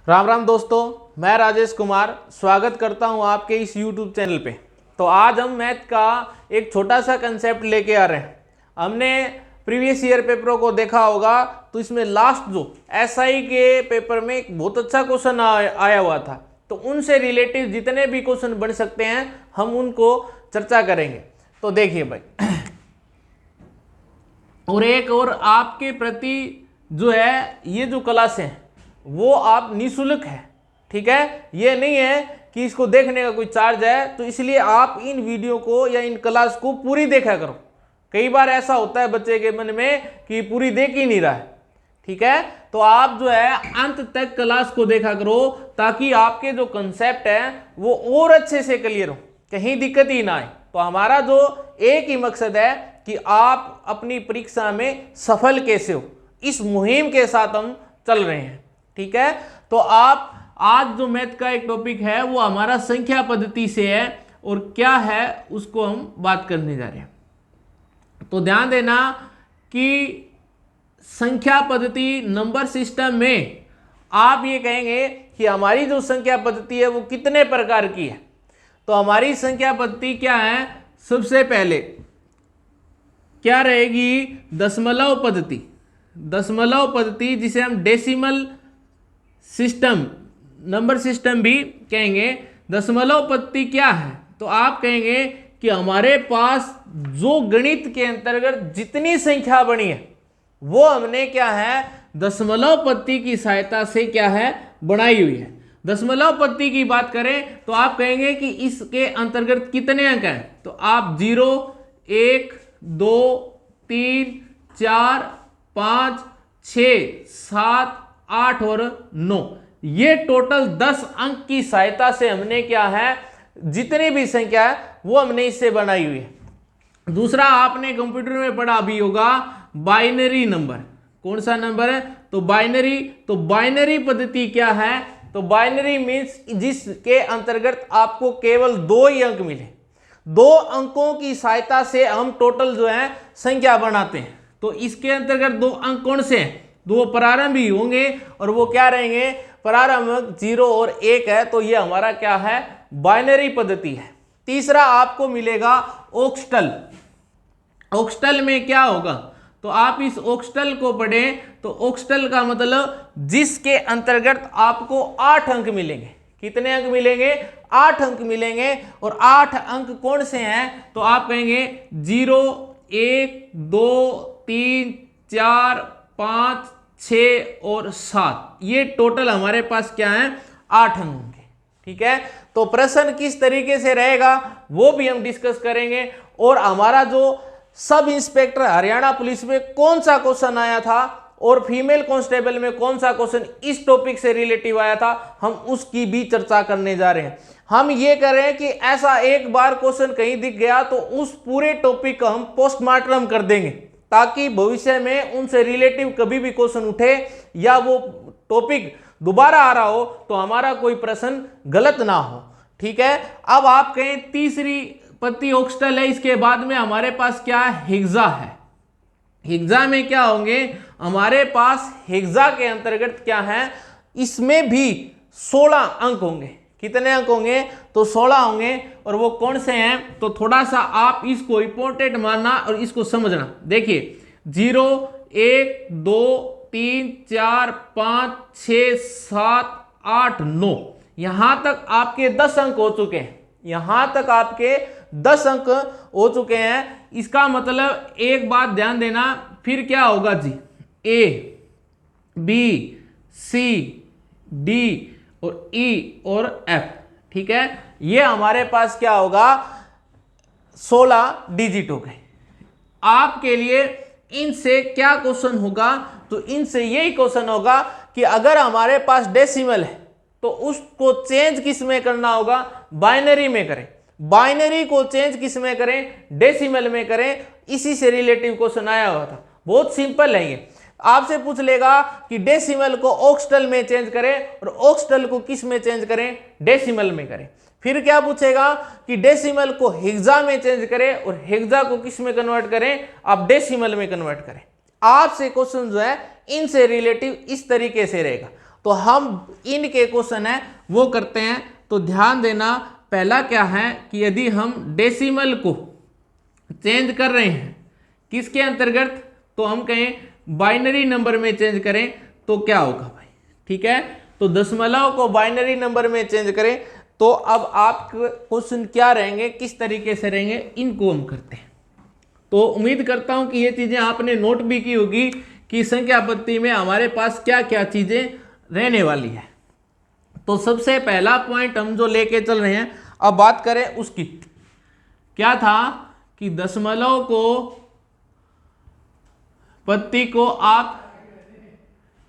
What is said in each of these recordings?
राम राम दोस्तों, मैं राजेश कुमार स्वागत करता हूं आपके इस YouTube चैनल पे। तो आज हम मैथ का एक छोटा सा कंसेप्ट लेके आ रहे हैं। हमने प्रीवियस ईयर पेपरों को देखा होगा, तो इसमें लास्ट जो SI के पेपर में एक बहुत अच्छा क्वेश्चन आया हुआ था, तो उनसे रिलेटिव जितने भी क्वेश्चन बन सकते हैं हम उनको चर्चा करेंगे। तो देखिए भाई, और एक और आपके प्रति जो है ये जो क्लास है वो आप निःशुल्क है, ठीक है। ये नहीं है कि इसको देखने का कोई चार्ज है, तो इसलिए आप इन वीडियो को या इन क्लास को पूरी देखा करो। कई बार ऐसा होता है बच्चे के मन में कि पूरी देख ही नहीं रहा है, ठीक है। तो आप जो है अंत तक क्लास को देखा करो, ताकि आपके जो कंसेप्ट है वो और अच्छे से क्लियर हो, कहीं दिक्कत ही ना आए। तो हमारा जो एक ही मकसद है कि आप अपनी परीक्षा में सफल कैसे हो, इस मुहिम के साथ हम चल रहे हैं, ठीक है। तो आप आज जो मैथ का एक टॉपिक है वो हमारा संख्या पद्धति से है, और क्या है उसको हम बात करने जा रहे हैं। तो ध्यान देना कि संख्या पद्धति नंबर सिस्टम में आप ये कहेंगे कि हमारी जो संख्या पद्धति है वो कितने प्रकार की है। तो हमारी संख्या पद्धति क्या है, सबसे पहले क्या रहेगी, दशमलव पद्धति। दशमलव पद्धति जिसे हम डेसिमल सिस्टम, नंबर सिस्टम भी कहेंगे। दशमलव पद्धति क्या है, तो आप कहेंगे कि हमारे पास जो गणित के अंतर्गत जितनी संख्या बनी है वो हमने क्या है, दशमलव पद्धति की सहायता से क्या है, बनाई हुई है। दशमलव पद्धति की बात करें तो आप कहेंगे कि इसके अंतर्गत कितने अंक हैं, तो आप 0, 1, 2, 3, 4, 5, 6, 7, 8 और 9, ये टोटल 10 अंक की सहायता से हमने क्या है, जितनी भी संख्या है वो हमने इससे बनाई हुई है। दूसरा आपने कंप्यूटर में पढ़ा भी होगा बाइनरी नंबर। कौन सा नंबर है, तो बाइनरी। तो बाइनरी पद्धति क्या है, तो बाइनरी मीन्स जिसके अंतर्गत आपको केवल 2 ही अंक मिले। 2 अंकों की सहायता से हम टोटल जो है संख्या बनाते हैं। तो इसके अंतर्गत 2 अंक कौन से हैं, 2 प्रारंभी होंगे, और वो क्या रहेंगे, प्रारंभ 0 और 1 है। तो ये हमारा क्या है, बाइनरी पद्धति है। तीसरा आपको मिलेगा ऑक्टल। ऑक्टल में क्या होगा, तो आप इस ऑक्टल को पढ़ें तो ऑक्टल का मतलब जिसके अंतर्गत आपको 8 अंक मिलेंगे। कितने अंक मिलेंगे, 8 अंक मिलेंगे। और 8 अंक कौन से हैं, तो आप कहेंगे 0, 1, 2, 3, 4, 5, 6 और 7, ये टोटल हमारे पास क्या है, 8 अंक होंगे, ठीक है। तो प्रश्न किस तरीके से रहेगा वो भी हम डिस्कस करेंगे। और हमारा जो सब इंस्पेक्टर हरियाणा पुलिस में कौन सा क्वेश्चन आया था और फीमेल कांस्टेबल में कौन सा क्वेश्चन इस टॉपिक से रिलेटिव आया था, हम उसकी भी चर्चा करने जा रहे हैं। हम ये करें कि ऐसा एक बार क्वेश्चन कहीं दिख गया तो उस पूरे टॉपिक का हम पोस्टमार्टम कर देंगे, ताकि भविष्य में उनसे रिलेटिव कभी भी क्वेश्चन उठे या वो टॉपिक दोबारा आ रहा हो तो हमारा कोई प्रश्न गलत ना हो, ठीक है। अब आप कहें तीसरी पद्धति ऑक्टल है, इसके बाद में हमारे पास क्या है, हेक्सा है। हेक्सा में क्या होंगे, हमारे पास हेक्सा के अंतर्गत क्या है, इसमें भी 16 अंक होंगे। कितने अंक होंगे, तो 16 होंगे। और वो कौन से हैं, तो थोड़ा सा आप इसको इंपॉर्टेंट मानना और इसको समझना। देखिए 0, 1, 2, 3, 4, 5, 6, 7, 8, 9, यहां तक आपके 10 अंक हो चुके हैं। यहां तक आपके 10 अंक हो चुके हैं। इसका मतलब एक बात ध्यान देना, फिर क्या होगा जी, A, B, C, D और E और F, ठीक है। ये हमारे पास क्या होगा, 16 डिजिट हो गए। आपके लिए इनसे क्या क्वेश्चन होगा, तो इनसे यही क्वेश्चन होगा कि अगर हमारे पास डेसिमल है तो उसको चेंज किस में करना होगा, बाइनरी में करें। बाइनरी को चेंज किस में करें, डेसिमल में करें। इसी से रिलेटिव क्वेश्चन आया हुआ था, बहुत सिंपल है ये। आपसे पूछ लेगा कि डेसिमल को ऑक्टल में चेंज करें और ऑक्टल को किस में चेंज करें, डेसिमल में करें। फिर क्या पूछेगा कि डेसिमल को हेक्सा में चेंज करें और हेक्सा को किस में कन्वर्ट करें, आप डेसिमल में कन्वर्ट करें। आपसे क्वेश्चन जो है इनसे रिलेटिव इस तरीके से रहेगा। तो हम इनके क्वेश्चन है वो करते हैं। तो ध्यान देना, पहला क्या है कि यदि हम डेसिमल को चेंज कर रहे हैं किसके अंतर्गत, तो हम कहें बाइनरी नंबर में चेंज करें तो क्या होगा भाई, ठीक है। तो दशमलव को बाइनरी नंबर में चेंज करें तो अब आप क्वेश्चन क्या रहेंगे, किस तरीके से रहेंगे, इनको हम करते हैं। तो उम्मीद करता हूं कि ये चीजें आपने नोट भी की होगी कि संख्या पद्धति में हमारे पास क्या क्या चीजें रहने वाली है। तो सबसे पहला पॉइंट हम जो लेके चल रहे हैं, अब बात करें उसकी, क्या था कि दशमलव को पद्धति को आप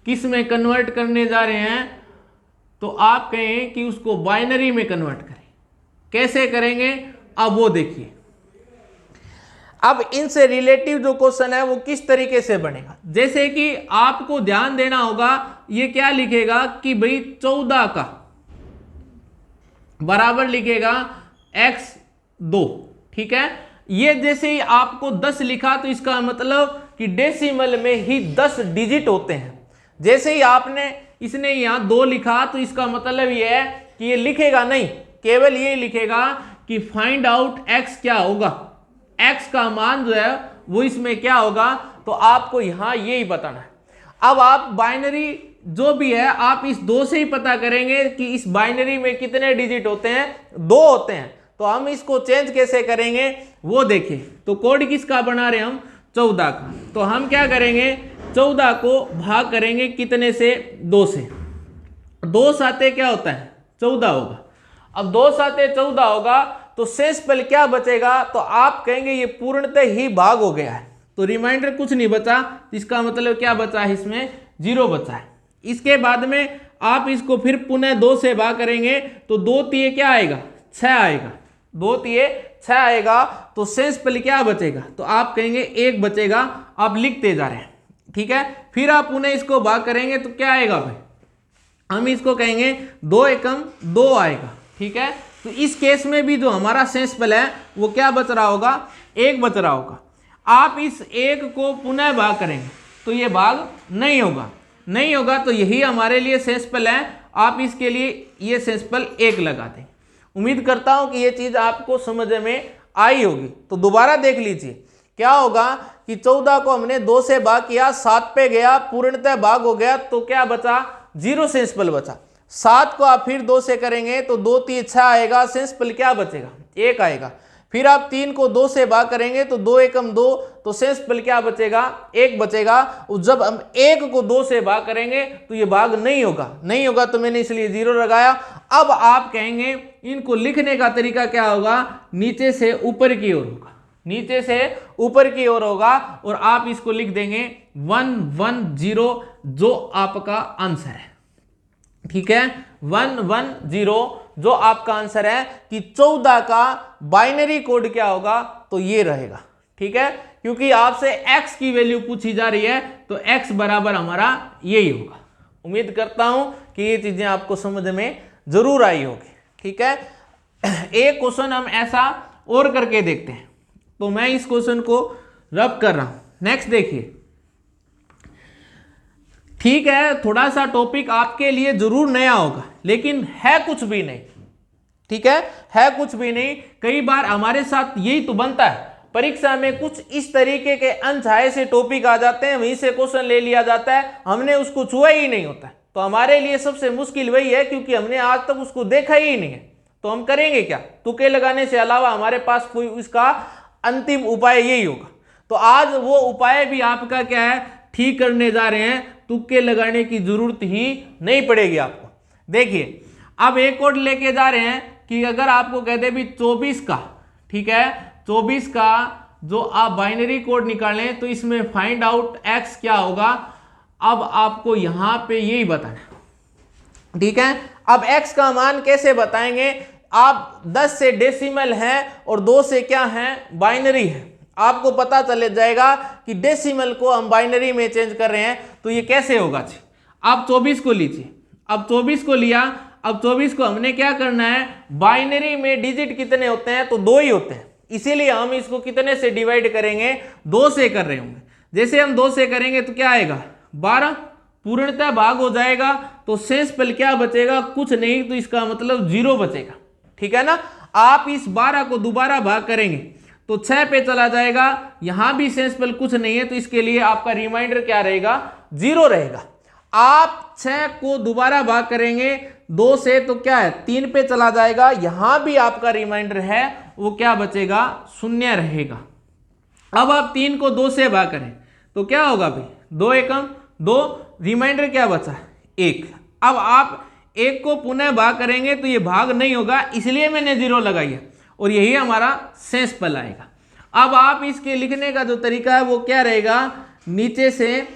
किस में कन्वर्ट करने जा रहे हैं, तो आप कहें कि उसको बाइनरी में कन्वर्ट करें। कैसे करेंगे अब वो देखिए। अब इनसे रिलेटिव जो क्वेश्चन है वो किस तरीके से बनेगा, जैसे कि आपको ध्यान देना होगा, ये क्या लिखेगा कि भाई 14 का बराबर लिखेगा x2, ठीक है। ये जैसे ही आपको 10 लिखा तो इसका मतलब कि डेसिमल में ही 10 डिजिट होते हैं। जैसे ही आपने इसने यहां 2 लिखा तो इसका मतलब ये है कि ये लिखेगा नहीं, केवल ये लिखेगा कि फाइंड आउट x क्या होगा, x का मान जो है वो इसमें क्या होगा, तो आपको यहां यही बताना है। अब आप बाइनरी जो भी है आप इस 2 से ही पता करेंगे कि इस बाइनरी में कितने डिजिट होते हैं, 2 होते हैं। तो हम इसको चेंज कैसे करेंगे वो देखिए। तो कोड किसका बना रहे हम, 14 का। तो हम क्या करेंगे, 14 को भाग करेंगे कितने से, 2 से। 2 साते क्या होता है, 14 होगा। अब 2 साते 14 होगा तो शेषफल क्या बचेगा, तो आप कहेंगे ये पूर्णतः ही भाग हो गया है, तो रिमाइंडर कुछ नहीं बचा। इसका मतलब क्या बचा है, इसमें 0 बचा है। इसके बाद में आप इसको फिर पुनः 2 से भाग करेंगे तो 2 तिये क्या आएगा, 6 आएगा। 2 तिये 6 आएगा तो शेषफल क्या बचेगा, तो आप कहेंगे 1 बचेगा। आप लिखते जा रहे हैं, ठीक है। फिर आप पुनः इसको भाग करेंगे तो क्या आएगा भाई, हम इसको कहेंगे 2 एकम 2 आएगा, ठीक है। तो इस केस में भी जो हमारा शेषफल है वो क्या बच रहा होगा, 1 बच रहा होगा। आप इस 1 को पुनः भाग करेंगे तो ये भाग नहीं होगा, नहीं होगा तो यही हमारे लिए शेषफल है। आप इसके लिए ये शेषफल 1 लगा दें। उम्मीद करता हूं कि ये चीज आपको समझ में आई होगी। तो दोबारा देख लीजिए क्या होगा कि 14 को हमने 2 से भाग किया, 7 पे गया, पूर्णतः भाग हो गया, तो क्या बचा, 0 शेषफल बचा। 7 को आप फिर 2 से करेंगे तो 2 3 6 आएगा, शेषफल क्या बचेगा, 1 आएगा। फिर आप 3 को 2 से भाग करेंगे तो 2 एकम 2, तो शेषफल क्या बचेगा, 1 बचेगा। और जब हम 1 को 2 से भाग करेंगे तो ये भाग नहीं होगा, नहीं होगा तो मैंने इसलिए 0 लगाया। अब आप कहेंगे इनको लिखने का तरीका क्या होगा, नीचे से ऊपर की ओर होगा, नीचे से ऊपर की ओर होगा और आप इसको लिख देंगे 110 जो आपका आंसर है, ठीक है। 110 जो आपका आंसर है कि 14 का बाइनरी कोड क्या होगा, तो ये रहेगा, ठीक है। क्योंकि आपसे x की वैल्यू पूछी जा रही है तो x बराबर हमारा यही होगा। उम्मीद करता हूं कि ये चीजें आपको समझ में जरूर आई होगी, ठीक है। एक क्वेश्चन हम ऐसा और करके देखते हैं। तो मैं इस क्वेश्चन को रब कर रहा हूं, नेक्स्ट देखिए, ठीक है। थोड़ा सा टॉपिक आपके लिए जरूर नया होगा लेकिन है कुछ भी नहीं, ठीक है कुछ भी नहीं। कई बार हमारे साथ यही तो बनता है, परीक्षा में कुछ इस तरीके के अनचाहे से टॉपिक आ जाते हैं, वहीं से क्वेश्चन ले लिया जाता है, हमने उसको छुआ ही नहीं होता है। तो हमारे लिए सबसे मुश्किल वही है क्योंकि हमने आज तक उसको देखा ही नहीं है। तो हम करेंगे क्या, तुक्के लगाने से अलावा हमारे पास कोई इसका अंतिम उपाय यही होगा। तो आज वो उपाय भी आपका क्या है, ठीक करने जा रहे हैं। तुक्के लगाने की जरूरत ही नहीं पड़ेगी आपको। देखिए अब एक कोड लेके जा रहे हैं कि अगर आपको कहते भी 24 का, ठीक है, 24 का जो आप बाइनरी कोड निकालें तो इसमें फाइंड आउट x क्या होगा। अब आपको यहां पे यही बताना, ठीक है। अब x का मान कैसे बताएंगे, आप 10 से डेसिमल है और 2 से क्या है, बाइनरी है। आपको पता चले जाएगा कि डेसिमल को हम बाइनरी में चेंज कर रहे हैं तो ये कैसे होगा जी। आप 24 को लीजिए, अब 24 को लिया, अब 24 को हमने क्या करना है, बाइनरी में डिजिट कितने होते हैं, तो 2 ही होते हैं, इसीलिए हम इसको कितने से डिवाइड करेंगे, 2 से कर रहे होंगे। जैसे हम 2 से करेंगे तो क्या आएगा, 12, पूर्णतः भाग हो जाएगा तो शेष पल क्या बचेगा, कुछ नहीं, तो इसका मतलब 0 बचेगा। ठीक है ना। आप इस 12 को दोबारा भाग करेंगे तो 6 पे चला जाएगा, यहां भी शेष पल कुछ नहीं है, तो इसके लिए आपका रिमाइंडर क्या रहेगा, 0 रहेगा। आप 6 को दोबारा भाग करेंगे 2 से तो क्या है, 3 पे चला जाएगा, यहां भी आपका रिमाइंडर है वो क्या बचेगा, 0 रहेगा। अब आप 3 को 2 से भाग करें तो क्या होगा भाई, 2 एकम 2, रिमाइंडर क्या बचा, 1। अब आप 1 को पुनः भाग करेंगे तो ये भाग नहीं होगा, इसलिए मैंने 0 लगाई है, और यही हमारा शेष पल आएगा। अब आप इसके लिखने का जो तरीका है वो क्या रहेगा, नीचे से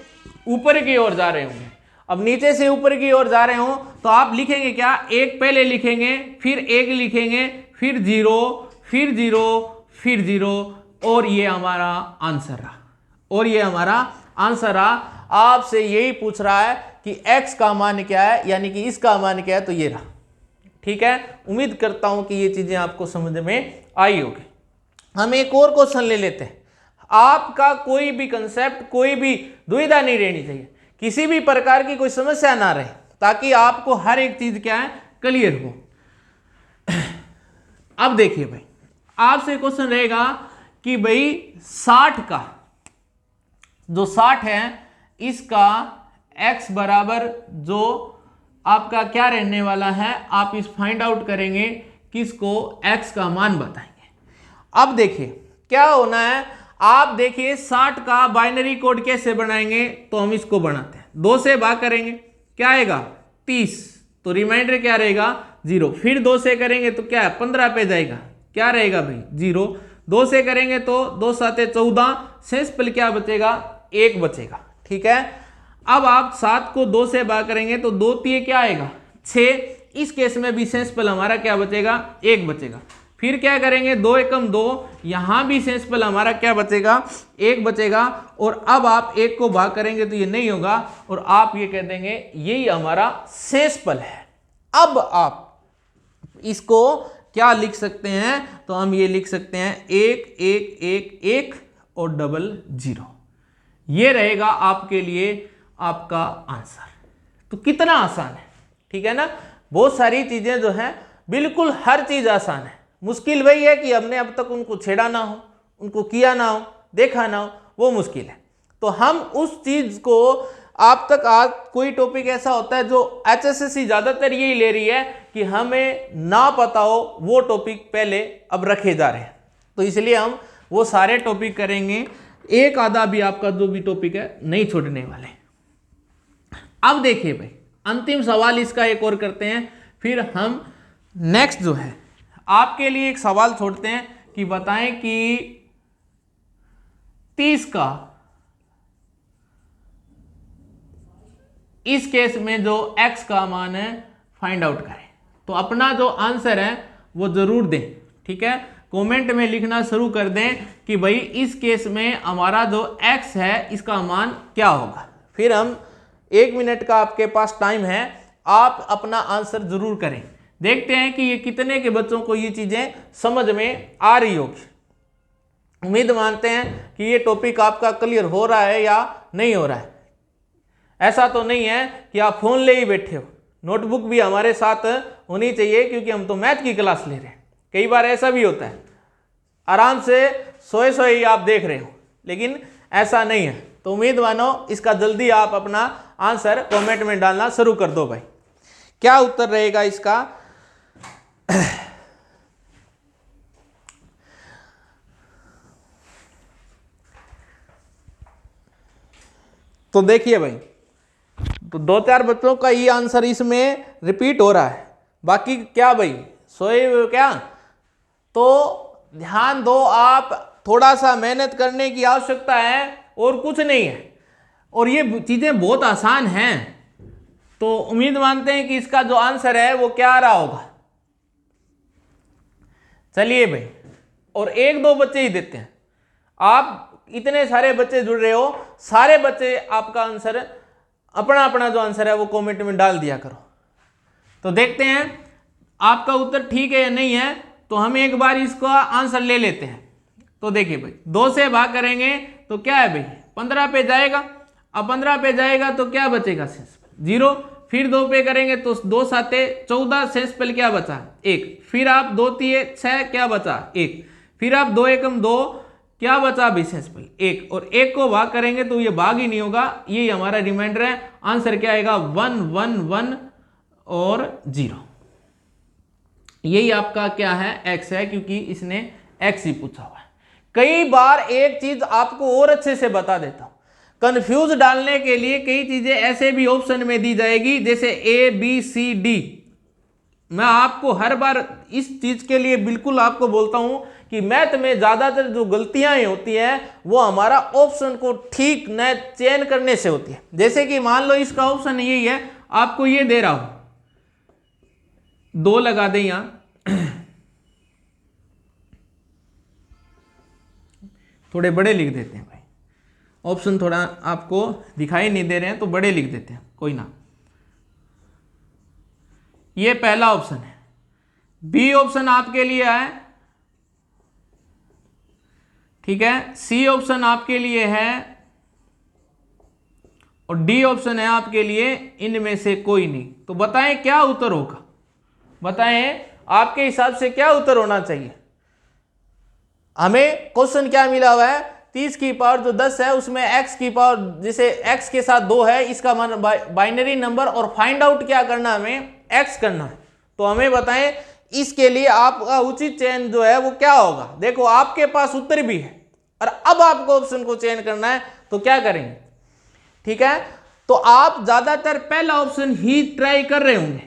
ऊपर की ओर जा रहे होंगे। अब नीचे से ऊपर की ओर जा रहे हो तो आप लिखेंगे क्या, 1 पहले लिखेंगे, फिर 1 लिखेंगे, फिर 0, फिर 0, फिर 0, और ये हमारा आंसर रहा। और ये हमारा आंसर रहा। आपसे यही पूछ रहा है कि x का मान क्या है, यानी कि इसका मान क्या है, तो ये रहा। ठीक है, उम्मीद करता हूं कि ये चीजें आपको समझ में आई होगी। हम एक और क्वेश्चन ले लेते हैं। आपका कोई भी कंसेप्ट, कोई भी दुविधा नहीं रहनी चाहिए, किसी भी प्रकार की कोई समस्या ना रहे, ताकि आपको हर एक चीज क्या है, क्लियर हो। अब देखिए भाई, आपसे क्वेश्चन रहेगा कि भाई 60 का जो 60 है इसका x बराबर जो आपका क्या रहने वाला है, आप इस फाइंड आउट करेंगे किसको, x का मान बताएंगे। अब देखिए क्या होना है, आप देखिए 60 का बाइनरी कोड कैसे बनाएंगे, तो हम इसको बनाते हैं, 2 से भाग करेंगे क्या आएगा, 30, तो रिमाइंडर क्या रहेगा, 0। फिर 2 से करेंगे तो क्या है, 15 पे जाएगा, क्या रहेगा भाई, 0। 2 से करेंगे तो 2 7 14, शेष पल क्या बचेगा, 1 बचेगा। ठीक है। अब आप 7 को 2 से भाग करेंगे तो 2 3 क्या आएगा, 6। इस केस में भी शेष पल हमारा क्या बचेगा, 1 बचेगा। फिर क्या करेंगे, 2 एकम 2, यहां भी शेष पल हमारा क्या बचेगा, 1 बचेगा। और अब आप 1 को भाग करेंगे तो ये नहीं होगा, और आप ये कह देंगे यही हमारा शेष पल है। अब आप इसको क्या लिख सकते हैं, तो हम ये लिख सकते हैं 1 1 1 1 और डबल 0। ये रहेगा आपके लिए आपका आंसर। तो कितना आसान है, ठीक है ना। बहुत सारी चीजें जो हैं, बिल्कुल हर चीज आसान है, मुश्किल वही है कि हमने अब तक उनको छेड़ा ना हो, उनको किया ना हो, देखा ना हो, वो मुश्किल है। तो हम उस चीज को, आप तक आज कोई टॉपिक ऐसा होता है जो HSSC ज्यादातर यही ले रही है कि हमें ना पता हो वो टॉपिक पहले अब रखे जा रहे हैं, तो इसलिए हम वो सारे टॉपिक करेंगे, एक आधा भी आपका जो भी टॉपिक है नहीं छोड़ने वाले। अब देखिए भाई, अंतिम सवाल इसका एक और करते हैं, फिर हम नेक्स्ट जो है आपके लिए एक सवाल छोड़ते हैं कि बताएं कि 30 का इस केस में जो x का मान है फाइंड आउट करें। तो अपना जो आंसर है वो जरूर दें, ठीक है, कमेंट में लिखना शुरू कर दें कि भाई इस केस में हमारा जो x है इसका मान क्या होगा। फिर हम 1 मिनट का आपके पास टाइम है, आप अपना आंसर जरूर करें। देखते हैं कि ये कितने के बच्चों को ये चीजें समझ में आ रही होगी। उम्मीद मानते हैं कि ये टॉपिक आपका क्लियर हो रहा है या नहीं हो रहा है। ऐसा तो नहीं है कि आप फोन ले ही बैठे हो, नोटबुक भी हमारे साथ होनी चाहिए, क्योंकि हम तो मैथ की क्लास ले रहे हैं। कई बार ऐसा भी होता है, आराम से सोए सोए ही आप देख रहे हो, लेकिन ऐसा नहीं है। तो उम्मीद मानो इसका जल्दी आप अपना आंसर कमेंट में डालना शुरू कर दो भाई। क्या उत्तर रहेगा इसका? तो देखिए भाई, तो 2-4 बच्चों का ये आंसर इसमें रिपीट हो रहा है, बाकी क्या भाई सोए हुए क्या? तो ध्यान दो, आप थोड़ा सा मेहनत करने की आवश्यकता है और कुछ नहीं है, और ये चीजें बहुत आसान हैं। तो उम्मीद मानते हैं कि इसका जो आंसर है वो क्या आ रहा होगा। चलिए भाई, और 1-2 बच्चे ही देते हैं, आप इतने सारे बच्चे जुड़ रहे हो, सारे बच्चे आपका आंसर, अपना अपना जो आंसर है वो कमेंट में डाल दिया करो। तो देखते हैं आपका उत्तर ठीक है या नहीं है। तो हम एक बार इसका आंसर ले लेते हैं। तो देखिए भाई, 2 से भाग करेंगे तो क्या है भाई, 15 पे जाएगा। अब 15 पे जाएगा तो क्या बचेगा सेंसिबल 0, फिर 2 पे करेंगे तो 2 साते 14, सेंसिबल क्या बचा 1, फिर आप 2 तिये 6 क्या बचा 1, फिर आप 2 एकम 2 क्या बचा भी सेंसिबल 1, और 1 को भाग करेंगे तो ये भाग ही नहीं होगा, ये हमारा रिमाइंडर है। आंसर क्या आएगा 1 1 1 और 0। यही आपका क्या है x है, क्योंकि इसने x ही पूछा हुआ है। कई बार एक चीज आपको और अच्छे से बता देता हूं, कंफ्यूज डालने के लिए कई चीजें ऐसे भी ऑप्शन में दी जाएगी, जैसे A B C D। मैं आपको हर बार इस चीज के लिए बिल्कुल आपको बोलता हूं कि मैथ में ज्यादातर जो गलतियां होती हैं वो हमारा ऑप्शन को ठीक न चयन करने से होती है। जैसे कि मान लो इसका ऑप्शन यही है, आपको ये दे रहा हूं 2 लगा दे यहां, थोड़े बड़े लिख देते हैं भाई, ऑप्शन थोड़ा आपको दिखाई नहीं दे रहे हैं तो बड़े लिख देते हैं, कोई ना। ये पहला ऑप्शन है, बी ऑप्शन आपके लिए है, ठीक है, सी ऑप्शन आपके लिए है, और डी ऑप्शन है आपके लिए इनमें से कोई नहीं। तो बताएं क्या उत्तर होगा, बताएं आपके हिसाब से क्या उत्तर होना चाहिए। हमें क्वेश्चन क्या मिला हुआ है, 30 की पावर जो 10 है उसमें x की पावर, जैसे x के साथ 2 है, इसका मान बाइनरी नंबर, और फाइंड आउट क्या करना, हमें x करना है। तो हमें बताएं इसके लिए आपका उचित चयन जो है वो क्या होगा। देखो आपके पास उत्तर भी है और अब आपको ऑप्शन को चयन करना है, तो क्या करेंगे, ठीक है। तो आप ज्यादातर पहला ऑप्शन ही ट्राई कर रहे होंगे,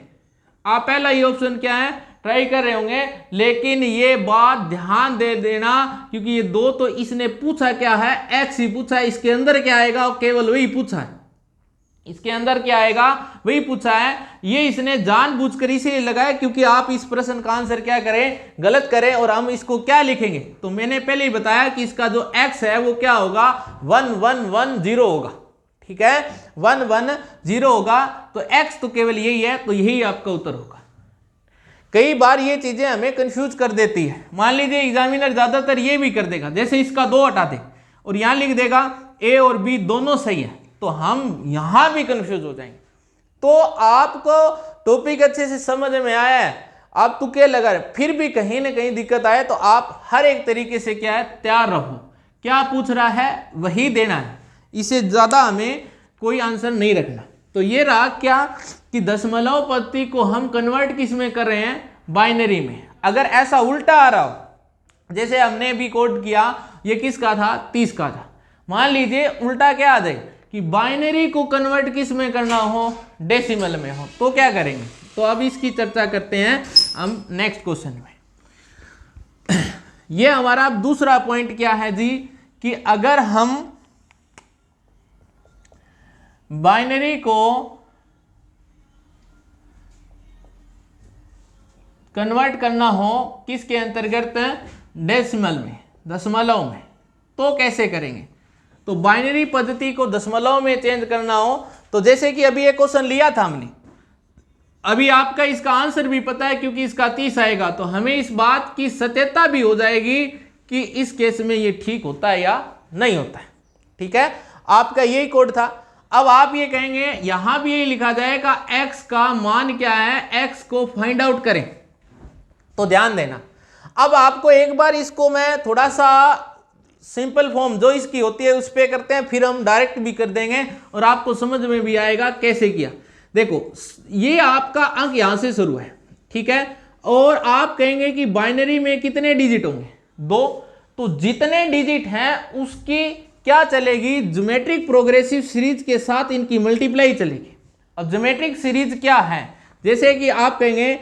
आप पहला ही ऑप्शन क्या है ट्राई कर रहे होंगे, लेकिन ये बात ध्यान दे देना, क्योंकि ये 2 तो इसने पूछा क्या है, x ही पूछा है, इसके अंदर क्या आएगा केवल वही पूछा है, इसके अंदर क्या आएगा वही पूछा है। ये इसने जानबूझकर इसीलिए लगाया क्योंकि आप इस प्रश्न का आंसर क्या करें, गलत करें, और हम इसको क्या लिखेंगे। तो मैंने पहले ही बताया कि इसका जो x है वो क्या होगा 1 1 1 0 होगा, ठीक है, 1 1 0 होगा। तो x तो केवल यही है, तो यही आपका उत्तर होगा। कई बार ये चीजें हमें कंफ्यूज कर देती है। मान लीजिए एग्जामिनर ज्यादातर ये भी कर देगा, जैसे इसका 2 हटा दे और यहां लिख देगा a और b दोनों सही है, तो हम यहां भी कंफ्यूज हो जाएंगे। तो आपको टॉपिक अच्छे से समझ में आया है, आप तुक्के लगा रहे, फिर भी कहीं ना कहीं दिक्कत आए तो आप हर एक तरीके से क्या है तैयार रहो, क्या पूछ रहा है वही देना है, इससे ज्यादा हमें कोई आंसर नहीं रखना। तो ये रहा क्या कि दशमलव पद्धति को हम कन्वर्ट किस में कर रहे हैं, बाइनरी में। अगर ऐसा उल्टा आ रहा हो, जैसे हमने भी कोड किया, ये किसका था 30 का था, मान लीजिए उल्टा क्या आ जाए कि बाइनरी को कन्वर्ट किस में करना हो, डेसिमल में हो, तो क्या करेंगे। तो अब इसकी चर्चा करते हैं हम नेक्स्ट क्वेश्चन में। ये हमारा दूसरा पॉइंट क्या है जी, कि अगर हम बाइनरी को कन्वर्ट करना हो किसके अंतर्गत, डेसिमल में, दशमलव में, तो कैसे करेंगे। तो बाइनरी पद्धति को दशमलव में चेंज करना हो, तो जैसे कि अभी एक क्वेश्चन लिया था हमने, अभी आपका इसका आंसर भी पता है क्योंकि इसका 30 आएगा, तो हमें इस बात की सत्यता भी हो जाएगी कि इस केस में ये ठीक होता है या नहीं होता है, ठीक है। आपका यही कोड था। अब आप ये कहेंगे यहां भी यही लिखा जाएगा x का मान क्या है, x को फाइंड आउट करें। तो ध्यान देना, अब आपको एक बार इसको मैं थोड़ा सा सिंपल फॉर्म जो इसकी होती है उस पे करते हैं, फिर हम डायरेक्ट भी कर देंगे और आपको समझ में भी आएगा कैसे किया। देखो ये आपका अंक यहां से शुरू है, ठीक है, और आप कहेंगे कि बाइनरी में कितने डिजिट होंगे 2, तो जितने डिजिट हैं उसकी क्या चलेगी, ज्योमेट्रिक प्रोग्रेसिव सीरीज के साथ इनकी मल्टीप्लाई चलेगी। अब ज्योमेट्रिक सीरीज क्या है, जैसे कि आप कहेंगे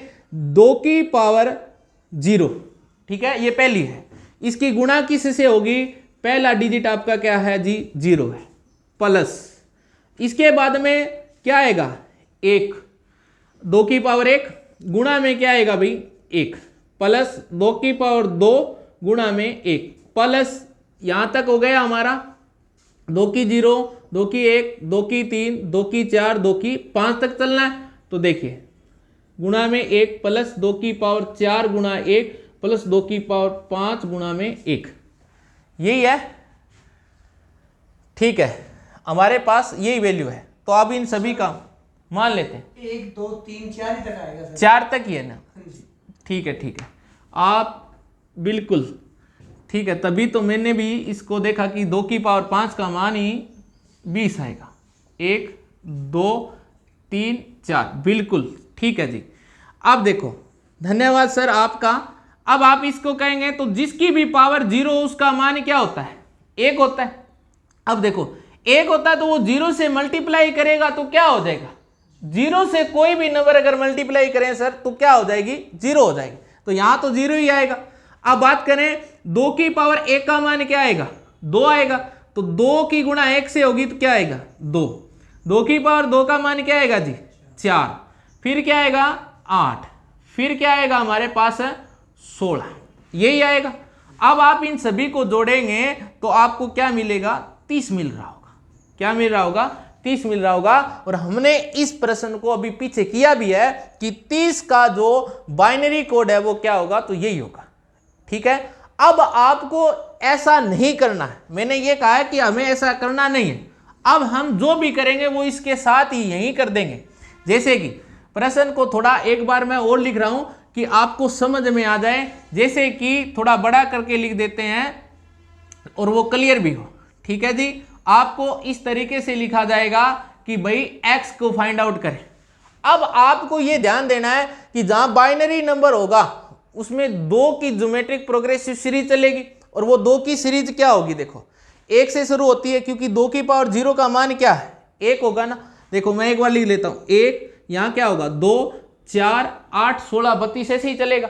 2 की पावर 0, ठीक है, ये पहली है, इसकी गुणा किससे होगी, पहला डिजिट आपका क्या है जी 0 है, प्लस इसके बाद में क्या आएगा 1, 2 की पावर 1 गुणा में क्या आएगा भाई 1, प्लस 2 की पावर 2 गुणा में 1, प्लस यहां तक हो गया हमारा 2 की 0, 2 की 1, 2 की 3, 2 की 4, 2 की 5 तक चलना है। तो देखिए गुणा में 1 प्लस 2 की पावर 4 गुणा 1 प्लस 2 की पावर 5 गुणा में 1, यही है, ठीक है। हमारे पास यही वैल्यू है, तो अब इन सभी का मान लेते हैं 1 2 3 4 ही तक आएगा सर। 4 तक ही है ना, हाँ जी। ठीक है आप बिल्कुल ठीक है। तभी तो मैंने भी इसको देखा कि 2 की पावर 5 का मान ही 20 आएगा। 1 2 3 4 बिल्कुल ठीक है जी। अब देखो, धन्यवाद सर आपका। अब आप इसको कहेंगे तो जिसकी भी पावर 0 उसका मान क्या होता है, 1 होता है। अब देखो 1 होता है तो वो 0 से मल्टीप्लाई करेगा तो क्या हो जाएगा, 0 से कोई भी नंबर अगर मल्टीप्लाई करें सर तो क्या हो जाएगी, 0 हो जाएगी। तो यहां तो 0 ही आएगा। अब बात करें 2 की पावर 1 का मान क्या आएगा, 2 आएगा। तो 2 की गुणा 1 से होगी तो क्या आएगा, 2। 2 की पावर 2 का मान क्या आएगा जी, 4। फिर क्या आएगा 8। फिर क्या आएगा हमारे पास 16, यही आएगा। अब आप इन सभी को जोड़ेंगे तो आपको क्या मिलेगा, 30 मिल रहा होगा। क्या मिल रहा होगा, 30 मिल रहा होगा। और हमने इस प्रश्न को अभी पीछे किया भी है कि 30 का जो बाइनरी कोड है वो क्या होगा, तो यही होगा। ठीक है। अब आपको ऐसा नहीं करना है, मैंने ये कहा है कि हमें ऐसा करना नहीं है। अब हम जो भी करेंगे वो इसके साथ ही यही कर देंगे। जैसे कि प्रश्न को थोड़ा एक बार मैं और लिख रहा हूं कि आपको समझ में आ जाए। जैसे कि थोड़ा बड़ा करके लिख देते हैं और वो क्लियर भी हो। ठीक है जी। आपको इस तरीके से लिखा जाएगा कि भाई x को फाइंड आउट करें। अब आपको ये ध्यान देना है कि जहां बाइनरी नंबर होगा उसमें 2 की ज्योमेट्रिक प्रोग्रेसिव सीरीज चलेगी। और वो 2 की सीरीज क्या होगी, देखो 1 से शुरू होती है, क्योंकि 2 की पावर 0 का मान क्या है, 1 होगा ना। देखो मैं एक बार लिख लेता हूं, 1 यहां क्या होगा, 2 4 8 16 32 ऐसे ही चलेगा।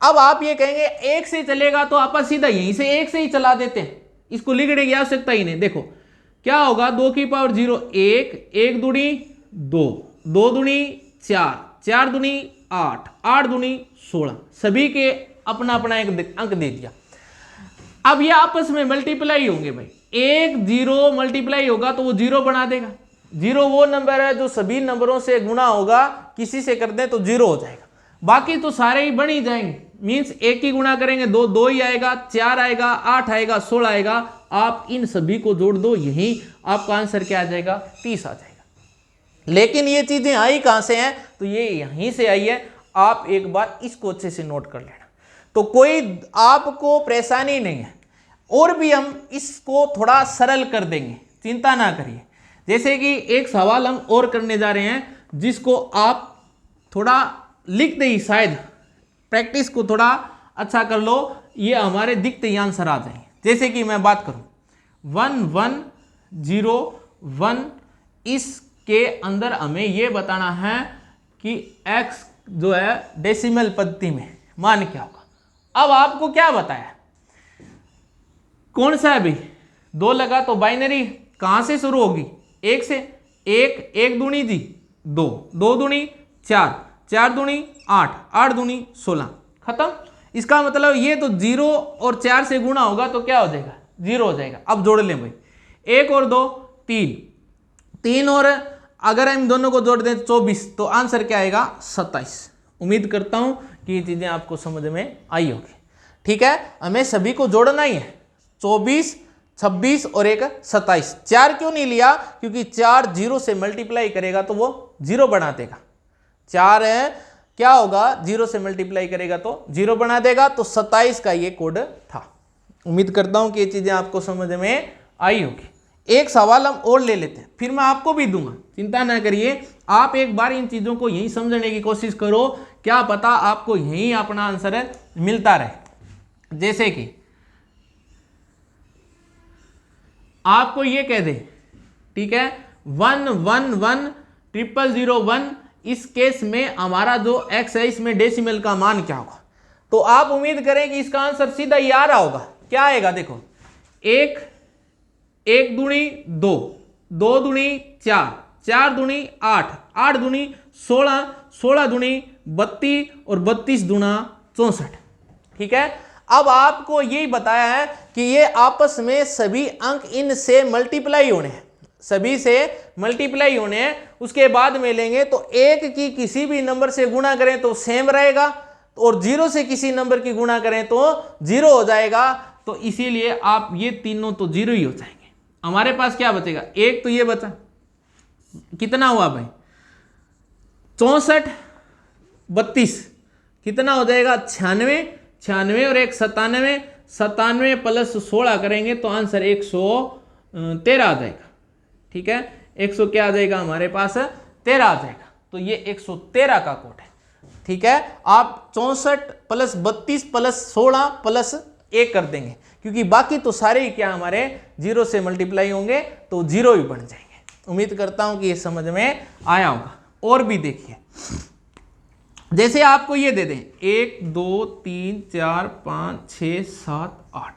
अब आप ये कहेंगे 1 से चलेगा तो आप सीधा यहीं से 1 से ही चला देते हैं, इसको लिखने की आवश्यकता ही नहीं। देखो क्या होगा, 2 की पावर 0 1, 1 दूनी 2, 2 दूनी 4, 4 दूनी 8, 8 दूनी 16, सभी के अपना अपना एक अंक दे दिया। अब ये आपस में मल्टीप्लाई होंगे भाई, 1 0 मल्टीप्लाई होगा तो वो 0 बना देगा। 0 वो नंबर है जो सभी नंबरों से गुणा होगा, किसी से कर दें तो 0 हो जाएगा। बाकी तो सारे ही बन ही जाएंगे। मींस 1 की गुणा करेंगे 2 2 ही आएगा, 4 आएगा, 8 आएगा, 16 आएगा। आप इन सभी को जोड़ दो, यही आपका आंसर क्या आ जाएगा, 30 आ जाएगा। लेकिन ये चीजें आई कहां से हैं, तो ये यहीं से आई है। आप एक बार इसको अच्छे से नोट कर लेना, तो कोई आपको परेशानी नहीं है। और भी हम इसको थोड़ा सरल कर देंगे, चिंता ना करिए। जैसे कि एक सवाल हम और करने जा रहे हैं, जिसको आप थोड़ा लिखते ही शायद प्रैक्टिस को थोड़ा अच्छा कर लो, ये हमारे दिखते ही आंसर आ जाएंगे। जैसे कि मैं बात करूं 1 1 0 1, इसके अंदर हमें ये बताना है कि x जो है डेसिमल पद्धति में मान क्या होगा। अब आपको क्या बताया, कौन सा है भाई, 2 लगा तो बाइनरी कहां से शुरू होगी, 1 से। 1 1 दूनी जी 2, 2 दूनी 4, 4 दूनी 8, 8 दूनी 16, खत्म। इसका मतलब ये तो 0 और 4 से गुणा होगा तो क्या हो जाएगा, 0 हो जाएगा। अब जोड़ लें भाई, 1 और 2 3, 3 और अगर हम दोनों को जोड़ दें 24, तो आंसर क्या आएगा, 27। उम्मीद करता हूं कि ये चीजें आपको समझ में आई होगी। ठीक है, हमें सभी को जोड़ना ही है, 24 26 और एक 27। 4 क्यों नहीं लिया, क्योंकि 4 0 से मल्टीप्लाई करेगा तो वो 0 बना देगा। 4 है क्या होगा, 0 से मल्टीप्लाई करेगा तो 0 बना देगा। तो 27 का ये कोड था। उम्मीद करता हूं कि ये चीजें आपको समझ में आई होगी। एक सवाल हम और ले लेते हैं, फिर मैं आपको भी दूंगा, चिंता ना करिए। आप एक बार इन चीजों को यही समझने की कोशिश करो, क्या पता आपको यही अपना आंसर मिलता रहे। जैसे कि आपको ये कह दे, ठीक है, 1 1 1 0 0 1, इस केस में हमारा जो x है इसमें डेसिमल का मान क्या होगा। तो आप उम्मीद करें कि इसका आंसर सीधा ही आ रहा होगा। क्या आएगा, देखो 1 1 दूनी 2, 2 दूनी 4, 4 दूनी 8, 8 दूनी 16, 16 दूनी 32 और 32 दूना 64। ठीक है, अब आपको यही बताया है कि ये आपस में सभी अंक इनसे मल्टीप्लाई होने हैं, सभी से मल्टीप्लाई होने हैं। उसके बाद में लेंगे तो 1 की किसी भी नंबर से गुणा करें तो सेम रहेगा, और 0 से किसी नंबर की गुणा करें तो 0 हो जाएगा। तो इसीलिए आप ये तीनों तो 0 ही हो जाएंगे। हमारे पास क्या बचेगा, एक तो ये बचा, कितना हुआ भाई 64 32, कितना हो जाएगा 96, 96 और एक 97, 97 प्लस 16 करेंगे तो आंसर 113 आ जाएगा। ठीक है, 100 क्या आ जाएगा हमारे पास 13 आ जाएगा, तो ये 113 का कोड है। ठीक है, आप 64 प्लस 32 प्लस 16 प्लस 1 कर देंगे, क्योंकि बाकी तो सारे ही क्या हमारे 0 से मल्टीप्लाई होंगे तो 0 ही बन जाएंगे। उम्मीद करता हूं कि ये समझ में आया होगा। और भी देखिए, जैसे आपको ये दे दें 1 2 3 4 5 6 7 8,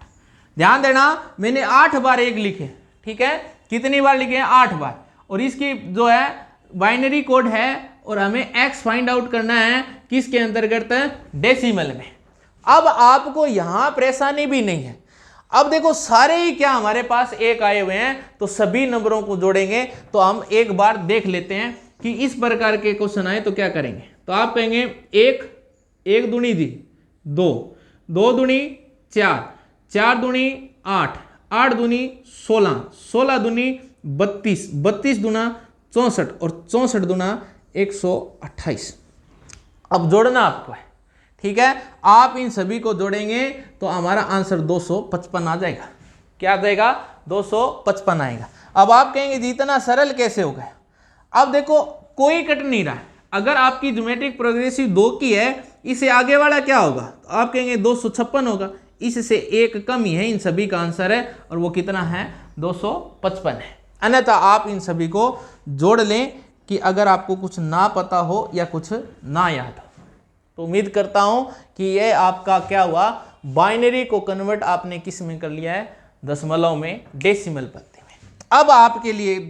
ध्यान देना मैंने 8 बार 1 लिखे। ठीक है, कितनी बार लिखे हैं 8 बार, और इसकी जो है बाइनरी कोड है और हमें x फाइंड आउट करना है किसके अंतर्गत, डेसिमल में। अब आपको यहां परेशानी भी नहीं है। अब देखो सारे ही क्या हमारे पास 1 आए हुए हैं, तो सभी नंबरों को जोड़ेंगे। तो हम एक बार देख लेते हैं कि इस प्रकार के क्वेश्चन आए तो क्या करेंगे। तो आप कहेंगे 1 दूनी 2, 2 दूनी 4, 4 दूनी 8, 8 दूनी 16, 16 दूनी 32, 32 दूना 64 और 64 दूना 128। अब जोड़ना आपको है। ठीक है, आप इन सभी को जोड़ेंगे तो हमारा आंसर 255 आ जाएगा। क्या आ जाएगा, 255 आएगा। अब आप कहेंगे जी इतना सरल कैसे हो गया। अब देखो कोई कट नहीं रहा है। अगर आपकी ज्योमेट्रिक प्रोग्रेसिव 2 की है, इससे आगे वाला क्या होगा, तो आप कहेंगे 256 होगा। इससे एक कम ही है, इन सभी का आंसर है, और वो कितना है 255 है। अन्यथा आप इन सभी को जोड़ लें कि अगर आपको कुछ ना पता हो या कुछ ना याद हो। तो उम्मीद करता हूं कि ये आपका क्या हुआ, बाइनरी को कन्वर्ट आपने किस में कर लिया है, दशमलव में, डेसिमल पद्धति में। अब आपके लिए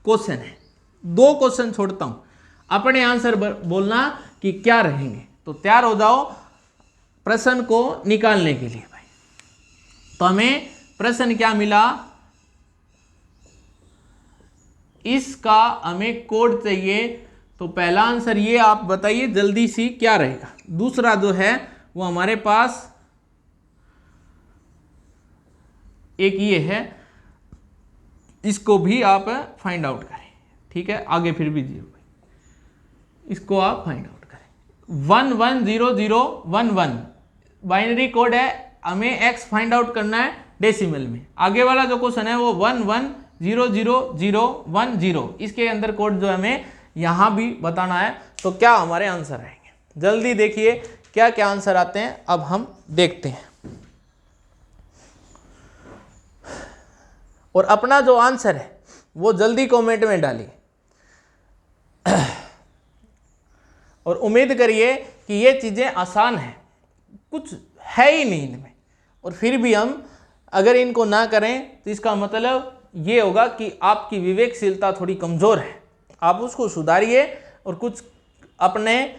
क्वेश्चन है, 2 क्वेश्चन छोड़ता हूं, अपने आंसर बोलना कि क्या रहेंगे। तो तैयार हो जाओ प्रश्न को निकालने के लिए भाई। तो हमें प्रश्न क्या मिला, इसका हमें कोड चाहिए। तो पहला आंसर ये आप बताइए जल्दी सी क्या रहेगा। दूसरा जो है वो हमारे पास एक ये है, इसको भी आप फाइंड आउट करें। ठीक है, आगे फिर भी 0, इसको आप फाइंड आउट करें। 110011 बाइनरी कोड है, हमें x फाइंड आउट करना है डेसिमल में। आगे वाला जो क्वेश्चन है वो 11000010, इसके अंदर कोड जो हमें यहां भी बताना है। तो क्या हमारे आंसर आएंगे, जल्दी देखिए क्या क्या आंसर आते हैं। अब हम देखते हैं, और अपना जो आंसर है वो जल्दी कमेंट में डालिए, और उम्मीद करिए कि ये चीज़ें आसान हैं, कुछ है ही नहीं इनमें, और फिर भी हम अगर इनको ना करें तो इसका मतलब ये होगा कि आपकी विवेकशीलता थोड़ी कमज़ोर है। आप उसको सुधारिए और कुछ अपने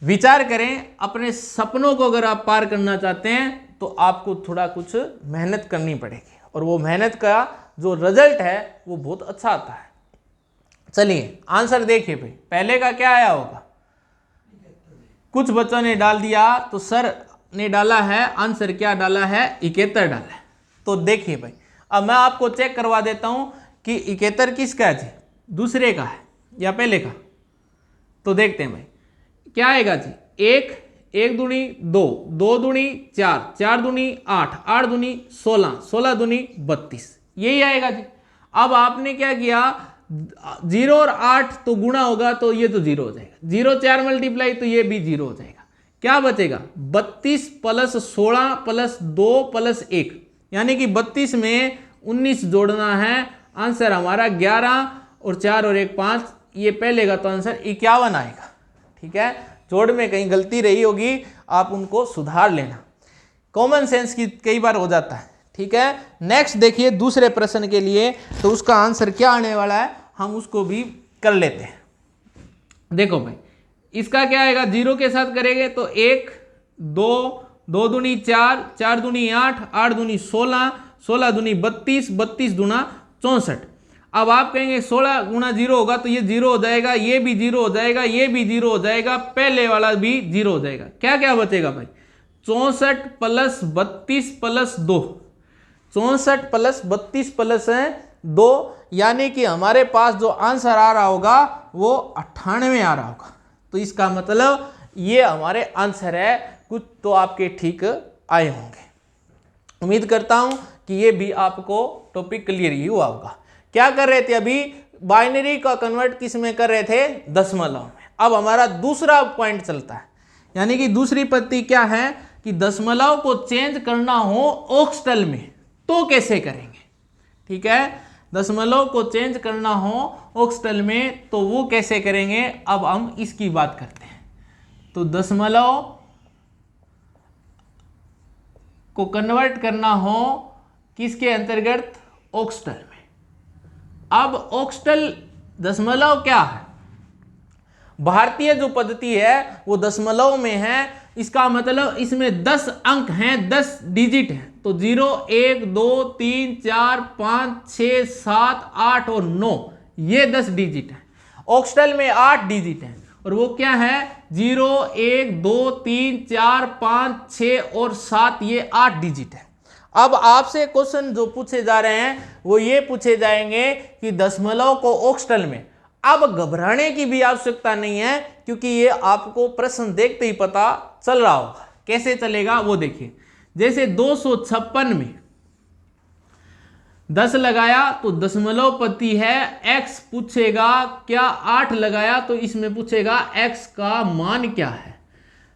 विचार करें। अपने सपनों को अगर आप पार करना चाहते हैं तो आपको थोड़ा कुछ मेहनत करनी पड़ेगी, और वो मेहनत का जो रिजल्ट है वो बहुत अच्छा आता है। चलिए आंसर देखिए भाई, पहले का क्या आया होगा, कुछ बच्चों ने डाल दिया, तो सर ने डाला है आंसर क्या डाला है, 71 डाला है। तो देखिए भाई, अब मैं आपको चेक करवा देता हूं कि 71 किसका है जी, दूसरे का है या पहले का। तो देखते हैं भाई क्या आएगा जी, 1 दूनी 2, 2 दूनी 4, 4 दूनी 8, 8 दूनी 16, 16 दूनी 32, यही आएगा जी। अब आपने क्या किया, 0 और 8 तो गुणा होगा तो ये तो 0 हो जाएगा, 0 4 मल्टीप्लाई तो ये भी 0 हो जाएगा। क्या बचेगा, 32 प्लस 16 प्लस 2 प्लस 1, यानी कि 32 में 19 जोड़ना है। आंसर हमारा 11 और 4 और 1 5, ये पहले का तो आंसर 51 आएगा। ठीक है, जोड़ में कहीं गलती रही होगी, आप उनको सुधार लेना, कॉमन सेंस की कई बार हो जाता है। ठीक है, नेक्स्ट देखिए दूसरे प्रश्न के लिए, तो उसका आंसर क्या आने वाला है हम उसको भी कर लेते हैं। देखो भाई इसका क्या आएगा, 0 के साथ करेंगे तो 1 2, 2 दूनी 4, 4 दूनी 8, 8 दूनी 16, 16 दूनी 32, 32 दूना 64। अब आप कहेंगे 16 गुना 0 होगा तो ये 0 हो जाएगा, ये भी 0 हो जाएगा, ये भी 0 हो जाएगा, पहले वाला भी 0 हो जाएगा। क्या क्या बचेगा भाई, 64 प्लस 32 प्लस 2, 64 प्लस 32 प्लस है 2, यानी कि हमारे पास जो आंसर आ रहा होगा वो 98 आ रहा होगा। तो इसका मतलब ये हमारे आंसर है। कुछ तो आपके ठीक आए होंगे। उम्मीद करता हूं कि ये भी आपको टॉपिक क्लियर ही हुआ होगा। क्या कर रहे थे अभी, बाइनरी का कन्वर्ट किस में कर रहे थे, दशमलव में। अब हमारा दूसरा पॉइंट चलता है, यानी कि दूसरी पद्धति क्या है कि दशमलव को चेंज करना हो ऑक्टल में तो कैसे करेंगे। ठीक है, दशमलव को चेंज करना हो ऑक्टल में तो वो कैसे करेंगे, अब हम इसकी बात करते हैं। तो दशमलव को कन्वर्ट करना हो किसके अंतर्गत, ऑक्टल में। अब ऑक्टल दशमलव क्या है, भारतीय जो पद्धति है वो दशमलव में है। इसका मतलब इसमें 10 अंक हैं, 10 डिजिट हैं। तो 0 1 2 3 4 5 6 7 8 और 9 ये 10 डिजिट हैं। ऑक्टल में 8 डिजिट हैं और वो क्या है 0 1 2 3 4 5 6 और 7 ये 8 डिजिट है। अब आपसे क्वेश्चन जो पूछे जा रहे हैं वो ये पूछे जाएंगे कि दशमलव को ऑक्टल में। अब घबराने की भी आवश्यकता नहीं है क्योंकि ये आपको प्रश्न देखते ही पता चल रहा होगा। कैसे चलेगा वो देखिए, जैसे 256 में 10 लगाया तो दशमलव पद्धति है, x पूछेगा क्या 8 लगाया तो इसमें पूछेगा x का मान क्या है।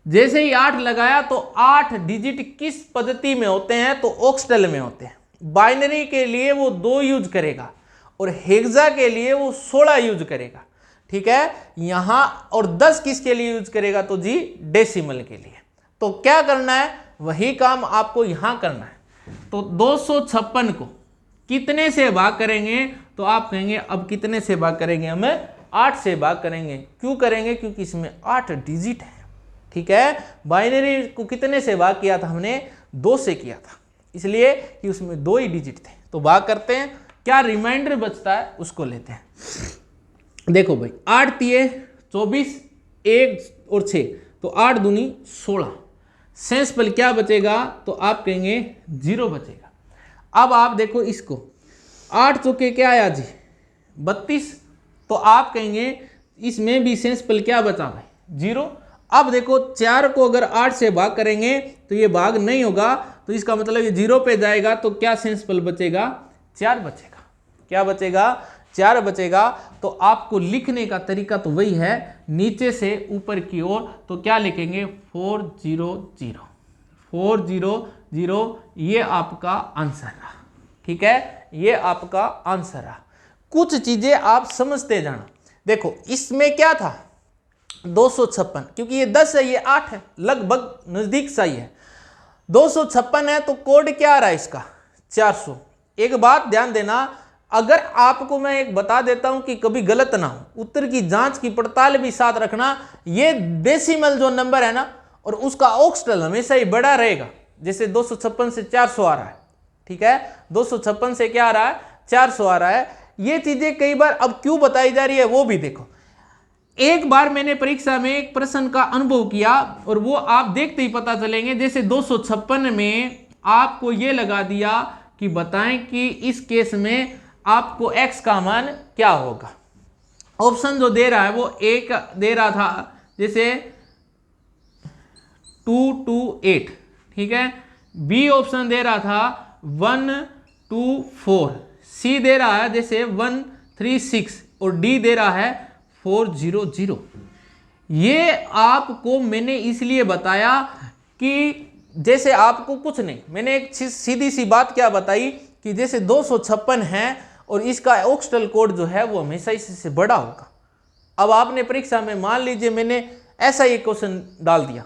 जैसे ही 8 लगाया तो 8 डिजिट किस पद्धति में होते हैं, तो ऑक्टल में होते हैं। बाइनरी के लिए वो 2 यूज करेगा और हेक्सा के लिए वो 16 यूज करेगा। ठीक है, यहां और 10 किसके लिए यूज करेगा, तो जी डेसिमल के लिए। तो क्या करना है, वही काम आपको यहां करना है। तो 256 को कितने से भाग करेंगे, तो आप कहेंगे अब कितने से भाग करेंगे, हमें 8 से भाग करेंगे। क्यों करेंगे, क्योंकि इसमें 8 डिजिट है। ठीक है, बाइनरी को कितने से भाग किया था हमने, 2 से किया था, इसलिए कि उसमें 2 ही डिजिट थे। तो भाग करते हैं, क्या रिमाइंडर बचता है उसको लेते हैं। देखो भाई 8 तिये 24, 1 और 6 तो 8 दूनी 16। सेंसफल क्या बचेगा, तो आप कहेंगे 0 बचेगा। अब आप देखो इसको 8 चौके क्या आया जी 32, तो आप कहेंगे इसमें भी सेंसफल क्या बचा भाई 0। अब देखो 4 को अगर 8 से भाग करेंगे तो ये भाग नहीं होगा, तो इसका मतलब ये 0 पे जाएगा। तो क्या सेंसफल बचेगा, 4 बचेगा। क्या बचेगा, 4 बचेगा। तो आपको लिखने का तरीका तो वही है, नीचे से ऊपर की ओर। तो क्या लिखेंगे 400 400, ये आपका आंसर रहा। ठीक है, ये आपका आंसर रहा। कुछ चीजें आप समझते जाना। देखो इसमें क्या था 256, क्योंकि ये 10 है ये 8 है, लगभग नजदीक सा ही है। 256 है तो कोड क्या आ रहा है इसका 400। एक बात ध्यान देना, अगर आपको मैं एक बता देता हूं कि कभी गलत ना हो, उत्तर की जांच की पड़ताल भी साथ रखना। ये डेसिमल जो नंबर है ना, और उसका ऑक्टल हमेशा ही बड़ा रहेगा। जैसे 256 से 400 आ रहा है, ठीक है, 256 से क्या आ रहा है 400 आ रहा है। ये चीजें कई बार अब क्यों बताई जा रही है वो भी देखो। एक बार मैंने परीक्षा में एक प्रश्न का अनुभव किया और वो आप देखते ही पता चलेंगे। जैसे 256 में आपको ये लगा दिया कि बताएं कि इस केस में आपको x का मान क्या होगा। ऑप्शन जो दे रहा है वो एक दे रहा था, जैसे 2 2 8, ठीक है। बी ऑप्शन दे रहा था 1 2 4, सी दे रहा है जैसे 1 3 6 और डी दे रहा है 4 0 0। ये आपको मैंने इसलिए बताया कि जैसे आपको कुछ नहीं, मैंने एक सीधी सी बात क्या बताई कि जैसे 256 है और इसका ऑक्टल कोड जो है वो हमेशा इससे बड़ा होगा। अब आपने परीक्षा में मान लीजिए मैंने ऐसा ही क्वेश्चन डाल दिया,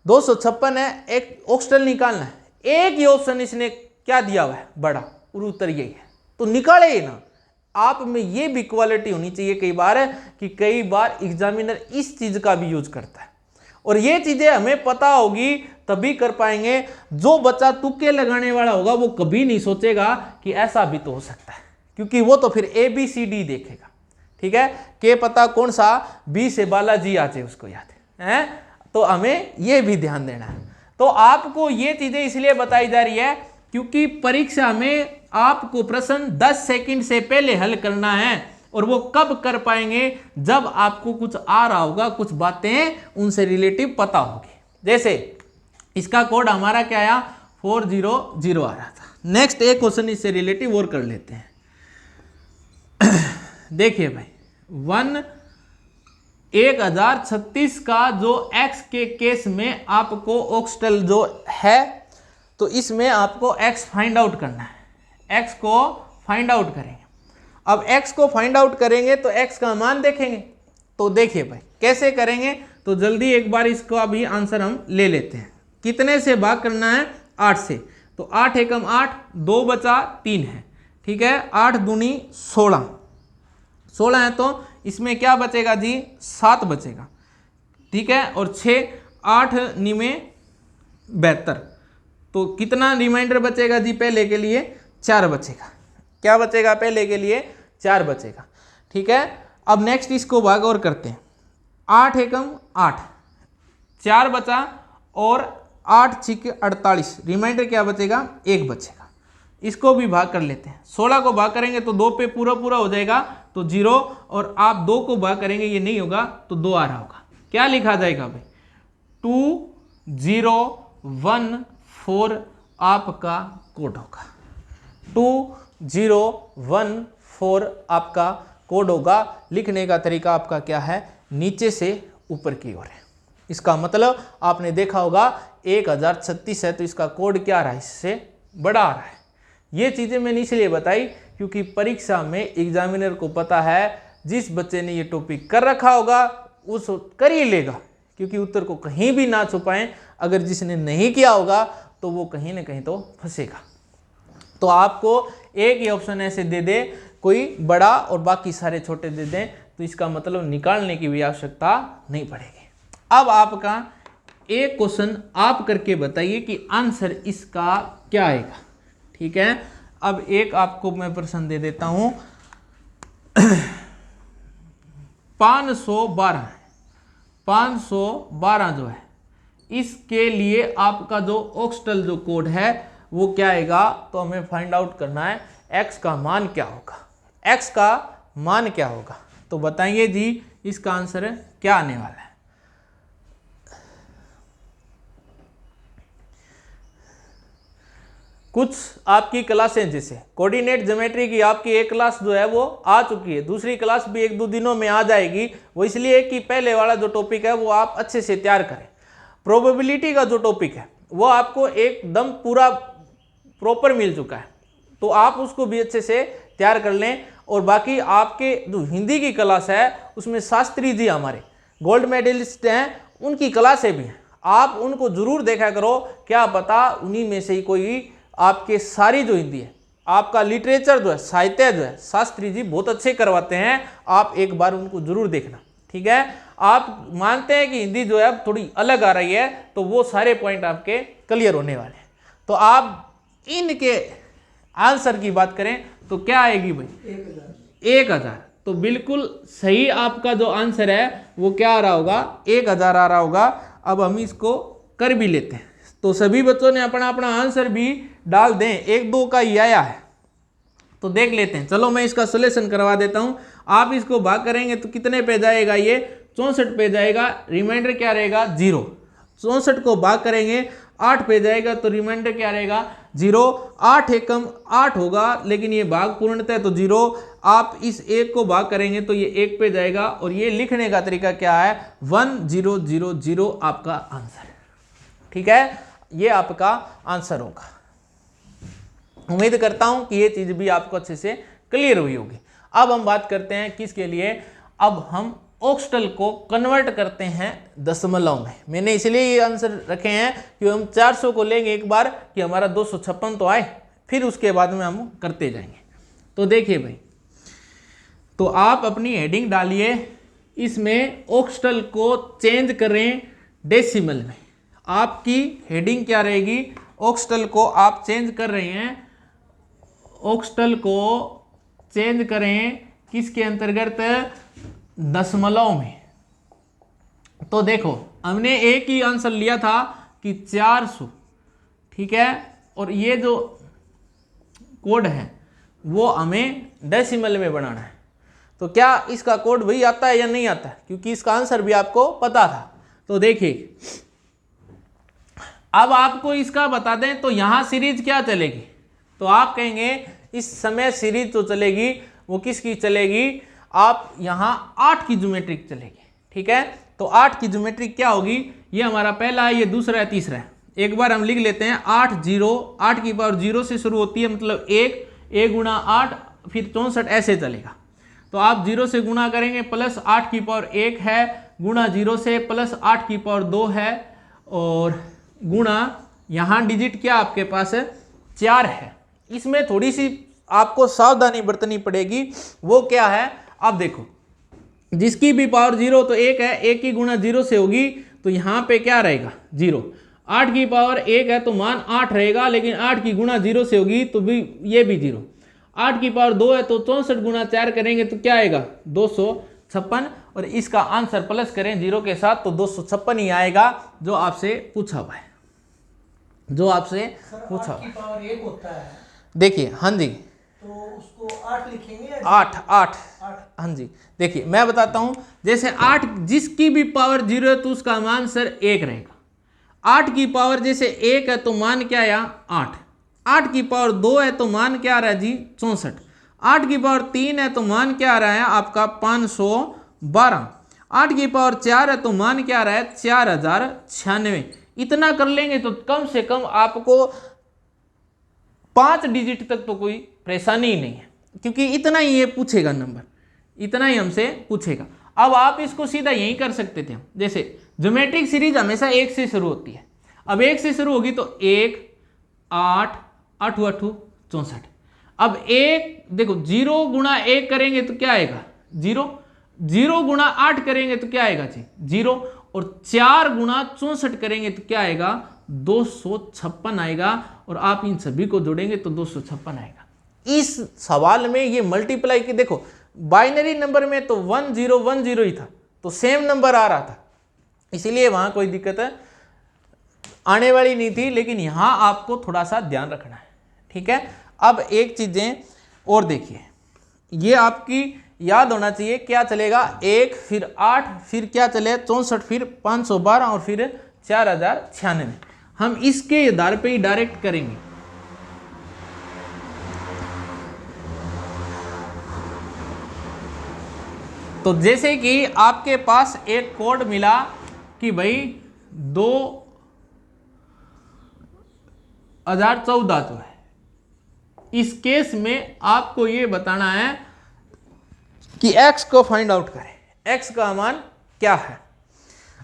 256 है, एक ऑक्टल निकालना है, एक ही ऑप्शन इसने क्या दिया हुआ है बड़ा, और उत्तर यही है, तो निकाले ही ना। आप में ये भी क्वालिटी होनी चाहिए कई बार है कि कई बार एग्जामिनर इस चीज का भी यूज करता है, और ये चीजें हमें पता होगी तभी कर पाएंगे। जो बच्चा तुक्के लगाने वाला होगा वो कभी नहीं सोचेगा कि ऐसा भी तो हो सकता है, क्योंकि वो तो फिर ABCD देखेगा, ठीक है, के पता कौन सा बी से बालाजी आ जाए उसको याद है। तो हमें ये भी ध्यान देना है। तो आपको ये चीजें इसलिए बताई जा रही है क्योंकि परीक्षा में आपको प्रश्न 10 सेकंड से पहले हल करना है, और वो कब कर पाएंगे, जब आपको कुछ आ रहा होगा, कुछ बातें उनसे रिलेटिव पता होगी। जैसे इसका कोड हमारा क्या आया, 400 आ रहा था। नेक्स्ट एक क्वेश्चन इससे रिलेटिव और कर लेते हैं। देखिए भाई 1036 का जो x के केस में आपको ऑक्टल जो है, तो इसमें आपको x फाइंड आउट करना है। x को फाइंड आउट करेंगे। अब x को फाइंड आउट करेंगे तो x का मान देखेंगे। तो देखिए भाई कैसे करेंगे, तो जल्दी एक बार इसको अभी आंसर हम ले लेते हैं। कितने से भाग करना है, 8 से। तो 8 एकम 8, 2 बचा 3 है, ठीक है। 8 दूनी 16, 16 है, तो इसमें क्या बचेगा जी, 7 बचेगा, ठीक है। और 6, 8 निमे 72, तो कितना रिमाइंडर बचेगा जी, पहले के लिए 4 बचेगा। क्या बचेगा, पहले के लिए 4 बचेगा, ठीक है। अब नेक्स्ट इसको भाग और करते हैं। 8 एकम 8, 4 बचा, और 8 छिके 48, रिमाइंडर क्या बचेगा, 1 बचेगा। इसको भी भाग कर लेते हैं। 16 को भाग करेंगे तो 2 पे पूरा पूरा हो जाएगा, तो 0, और आप 2 को भाग करेंगे, ये नहीं होगा, तो 2 आ रहा होगा। क्या लिखा जाएगा भाई, 2014 आपका कोड होगा। 2014 आपका कोड होगा। लिखने का तरीका आपका क्या है, नीचे से ऊपर की ओर है। इसका मतलब आपने देखा होगा 1036 है, तो इसका कोड क्या रहा है, इससे बड़ा आ रहा है। ये चीज़ें मैंने इसलिए बताई क्योंकि परीक्षा में एग्जामिनर को पता है जिस बच्चे ने ये टॉपिक कर रखा होगा उस कर ही लेगा, क्योंकि उत्तर को कहीं भी ना छुपाएं। अगर जिसने नहीं किया होगा तो वो कहीं ना कहीं तो फंसेगा। तो आपको एक ही ऑप्शन ऐसे दे दे कोई बड़ा और बाकी सारे छोटे दे दें, तो इसका मतलब निकालने की भी आवश्यकता नहीं पड़ेगी। अब आपका एक क्वेश्चन आप करके बताइए कि आंसर इसका क्या आएगा, ठीक है। अब एक आपको मैं प्रश्न दे देता हूं। 512 है, 512 जो है, इसके लिए आपका जो ऑक्टल जो कोड है वो क्या आएगा, तो हमें फाइंड आउट करना है x का मान क्या होगा। x का मान क्या होगा, तो बताइए जी इसका आंसर क्या आने वाला है। कुछ आपकी क्लासें, जैसे कोऑर्डिनेट ज्योमेट्री की आपकी एक क्लास जो है वो आ चुकी है, दूसरी क्लास भी 1-2 दिनों में आ जाएगी। वो इसलिए कि पहले वाला जो टॉपिक है वो आप अच्छे से तैयार करें। प्रोबेबिलिटी का जो टॉपिक है वो आपको एकदम पूरा प्रॉपर मिल चुका है, तो आप उसको भी अच्छे से तैयार कर लें। और बाकी आपके जो हिंदी की क्लास है उसमें शास्त्री जी हमारे गोल्ड मेडलिस्ट हैं, उनकी क्लासें भी हैं, आप उनको जरूर देखा करो। क्या पता उन्हीं में से ही कोई आपके सारी जो हिंदी है, आपका लिटरेचर जो है, साहित्य जो है, शास्त्री जी बहुत अच्छे करवाते हैं। आप एक बार उनको जरूर देखना, ठीक है। आप मानते हैं कि हिंदी जो है थोड़ी अलग आ रही है, तो वो सारे पॉइंट आपके क्लियर होने वाले हैं। तो आप इनके आंसर की बात करें तो क्या आएगी भाई, 1000। तो बिल्कुल सही आपका जो आंसर है वो क्या आ रहा होगा, 1000 आ रहा होगा। अब हम इसको कर भी लेते हैं, तो सभी बच्चों ने अपना अपना आंसर भी डाल दें। 1-2 का ही आया है, तो देख लेते हैं। चलो मैं इसका सॉल्यूशन करवा देता हूं। आप इसको भाग करेंगे तो कितने पे जाएगा, ये 64 पे जाएगा, रिमाइंडर क्या रहेगा, 0। 64 को भाग करेंगे 8 पे जाएगा, तो रिमाइंडर क्या रहेगा, 0। 8 एकम 8 होगा, लेकिन ये भाग पूर्णतः तो 0। आप इस 1 को भाग करेंगे तो ये 1 पे जाएगा, और ये लिखने का तरीका क्या है, 1000 आपका आंसर, ठीक है। ये आपका आंसर होगा। उम्मीद करता हूं कि ये चीज भी आपको अच्छे से क्लियर हुई होगी। अब हम बात करते हैं किसके लिए, अब हम ऑक्टल को कन्वर्ट करते हैं दशमलव में। मैंने इसलिए ये आंसर रखे हैं कि हम 400 को लेंगे एक बार कि हमारा 256 तो आए, फिर उसके बाद में हम करते जाएंगे। तो देखिए भाई, तो आप अपनी हेडिंग डालिए, इसमें ऑक्टल को चेंज करें डेसिमल में। आपकी हेडिंग क्या रहेगी, ऑक्टल को आप चेंज कर रहे हैं, ऑक्टल को चेंज करें किसके अंतर्गत, दशमलव में। तो देखो हमने एक ही आंसर लिया था कि 400, ठीक है। और ये जो कोड है वो हमें डेसिमल में बनाना है। तो क्या इसका कोड वही आता है या नहीं आता है, क्योंकि इसका आंसर भी आपको पता था। तो देखिए अब आपको इसका बता दें तो यहाँ सीरीज क्या चलेगी, तो आप कहेंगे इस समय सीरीज तो चलेगी वो किसकी चलेगी, आप यहाँ 8 की ज्योमेट्रिक चलेगी। ठीक है, तो 8 की ज्योमेट्रिक क्या होगी, ये हमारा पहला है, ये दूसरा है, तीसरा है। एक बार हम लिख लेते हैं 8 0, 8 की पावर 0 से शुरू होती है, मतलब 1 गुणा 8 फिर 64 ऐसे चलेगा। तो आप 0 से गुणा करेंगे प्लस 8 की पावर 1 है, गुणा 0 से प्लस 8 की पावर 2 है, और गुणा यहाँ डिजिट क्या आपके पास है 4 है। इसमें थोड़ी सी आपको सावधानी बरतनी पड़ेगी, वो क्या है, अब देखो जिसकी भी पावर 0 तो 1 है, 1 की गुणा 0 से होगी तो यहाँ पे क्या रहेगा 0। 8 की पावर 1 है तो मान 8 रहेगा, लेकिन 8 की गुणा 0 से होगी तो भी ये भी 0। 8 की पावर 2 है तो 64 गुणा 4 करेंगे तो क्या आएगा 256, और इसका आंसर प्लस करें 0 के साथ तो 256 ही आएगा जो आपसे पूछा हुआ है, जो आपसे पूछा हुआ है। पावर 1 होता है, देखिए हाँ जी, तो उसको 8 लिखेंगे, 8 हाँ जी। देखिए मैं बताता हूं, जैसे 8 जिसकी भी पावर 0 है तो उसका मान सर 1 रहेगा। 8 की पावर जैसे 1 है तो मान क्या आया 8। 8 की पावर 2 है तो मान क्या आ रहा है जी 64। 8 की पावर 3 है तो मान क्या आ रहा है आपका 512। 8 की पावर 4 है तो मान क्या आ रहा है 4096। इतना कर लेंगे तो कम से कम आपको 5 डिजिट तक तो कोई परेशानी ही नहीं है, क्योंकि इतना ही ये पूछेगा नंबर, इतना ही हमसे पूछेगा। अब आप इसको सीधा यही कर सकते थे, जैसे ज्योमेट्रिक सीरीज हमेशा 1 से शुरू होती है। अब 1 से शुरू होगी तो 1 8 8 8 64। अब 1 देखो 0 गुणा 1 करेंगे तो क्या आएगा 0, 0 गुणा 8 करेंगे तो क्या आएगा जी 0, और 4 गुणा 64 करेंगे तो क्या आएगा 256 आएगा, और आप इन सभी को जोड़ेंगे तो 256 आएगा। इस सवाल में ये मल्टीप्लाई की देखो, बाइनरी नंबर में तो 1010 ही था तो सेम नंबर आ रहा था, इसीलिए वहां कोई दिक्कत आने वाली नहीं थी, लेकिन यहां आपको थोड़ा सा ध्यान रखना है। ठीक है, अब एक चीजें और देखिए, ये आपकी याद होना चाहिए क्या चलेगा 1 फिर 8 फिर क्या चले 64 फिर 512 और फिर 4096। हम इसके आधार पे ही डायरेक्ट करेंगे। तो जैसे कि आपके पास एक कोड मिला कि भाई 2014 जो है, इस केस में आपको ये बताना है कि x को फाइंड आउट करें, x का मान क्या है।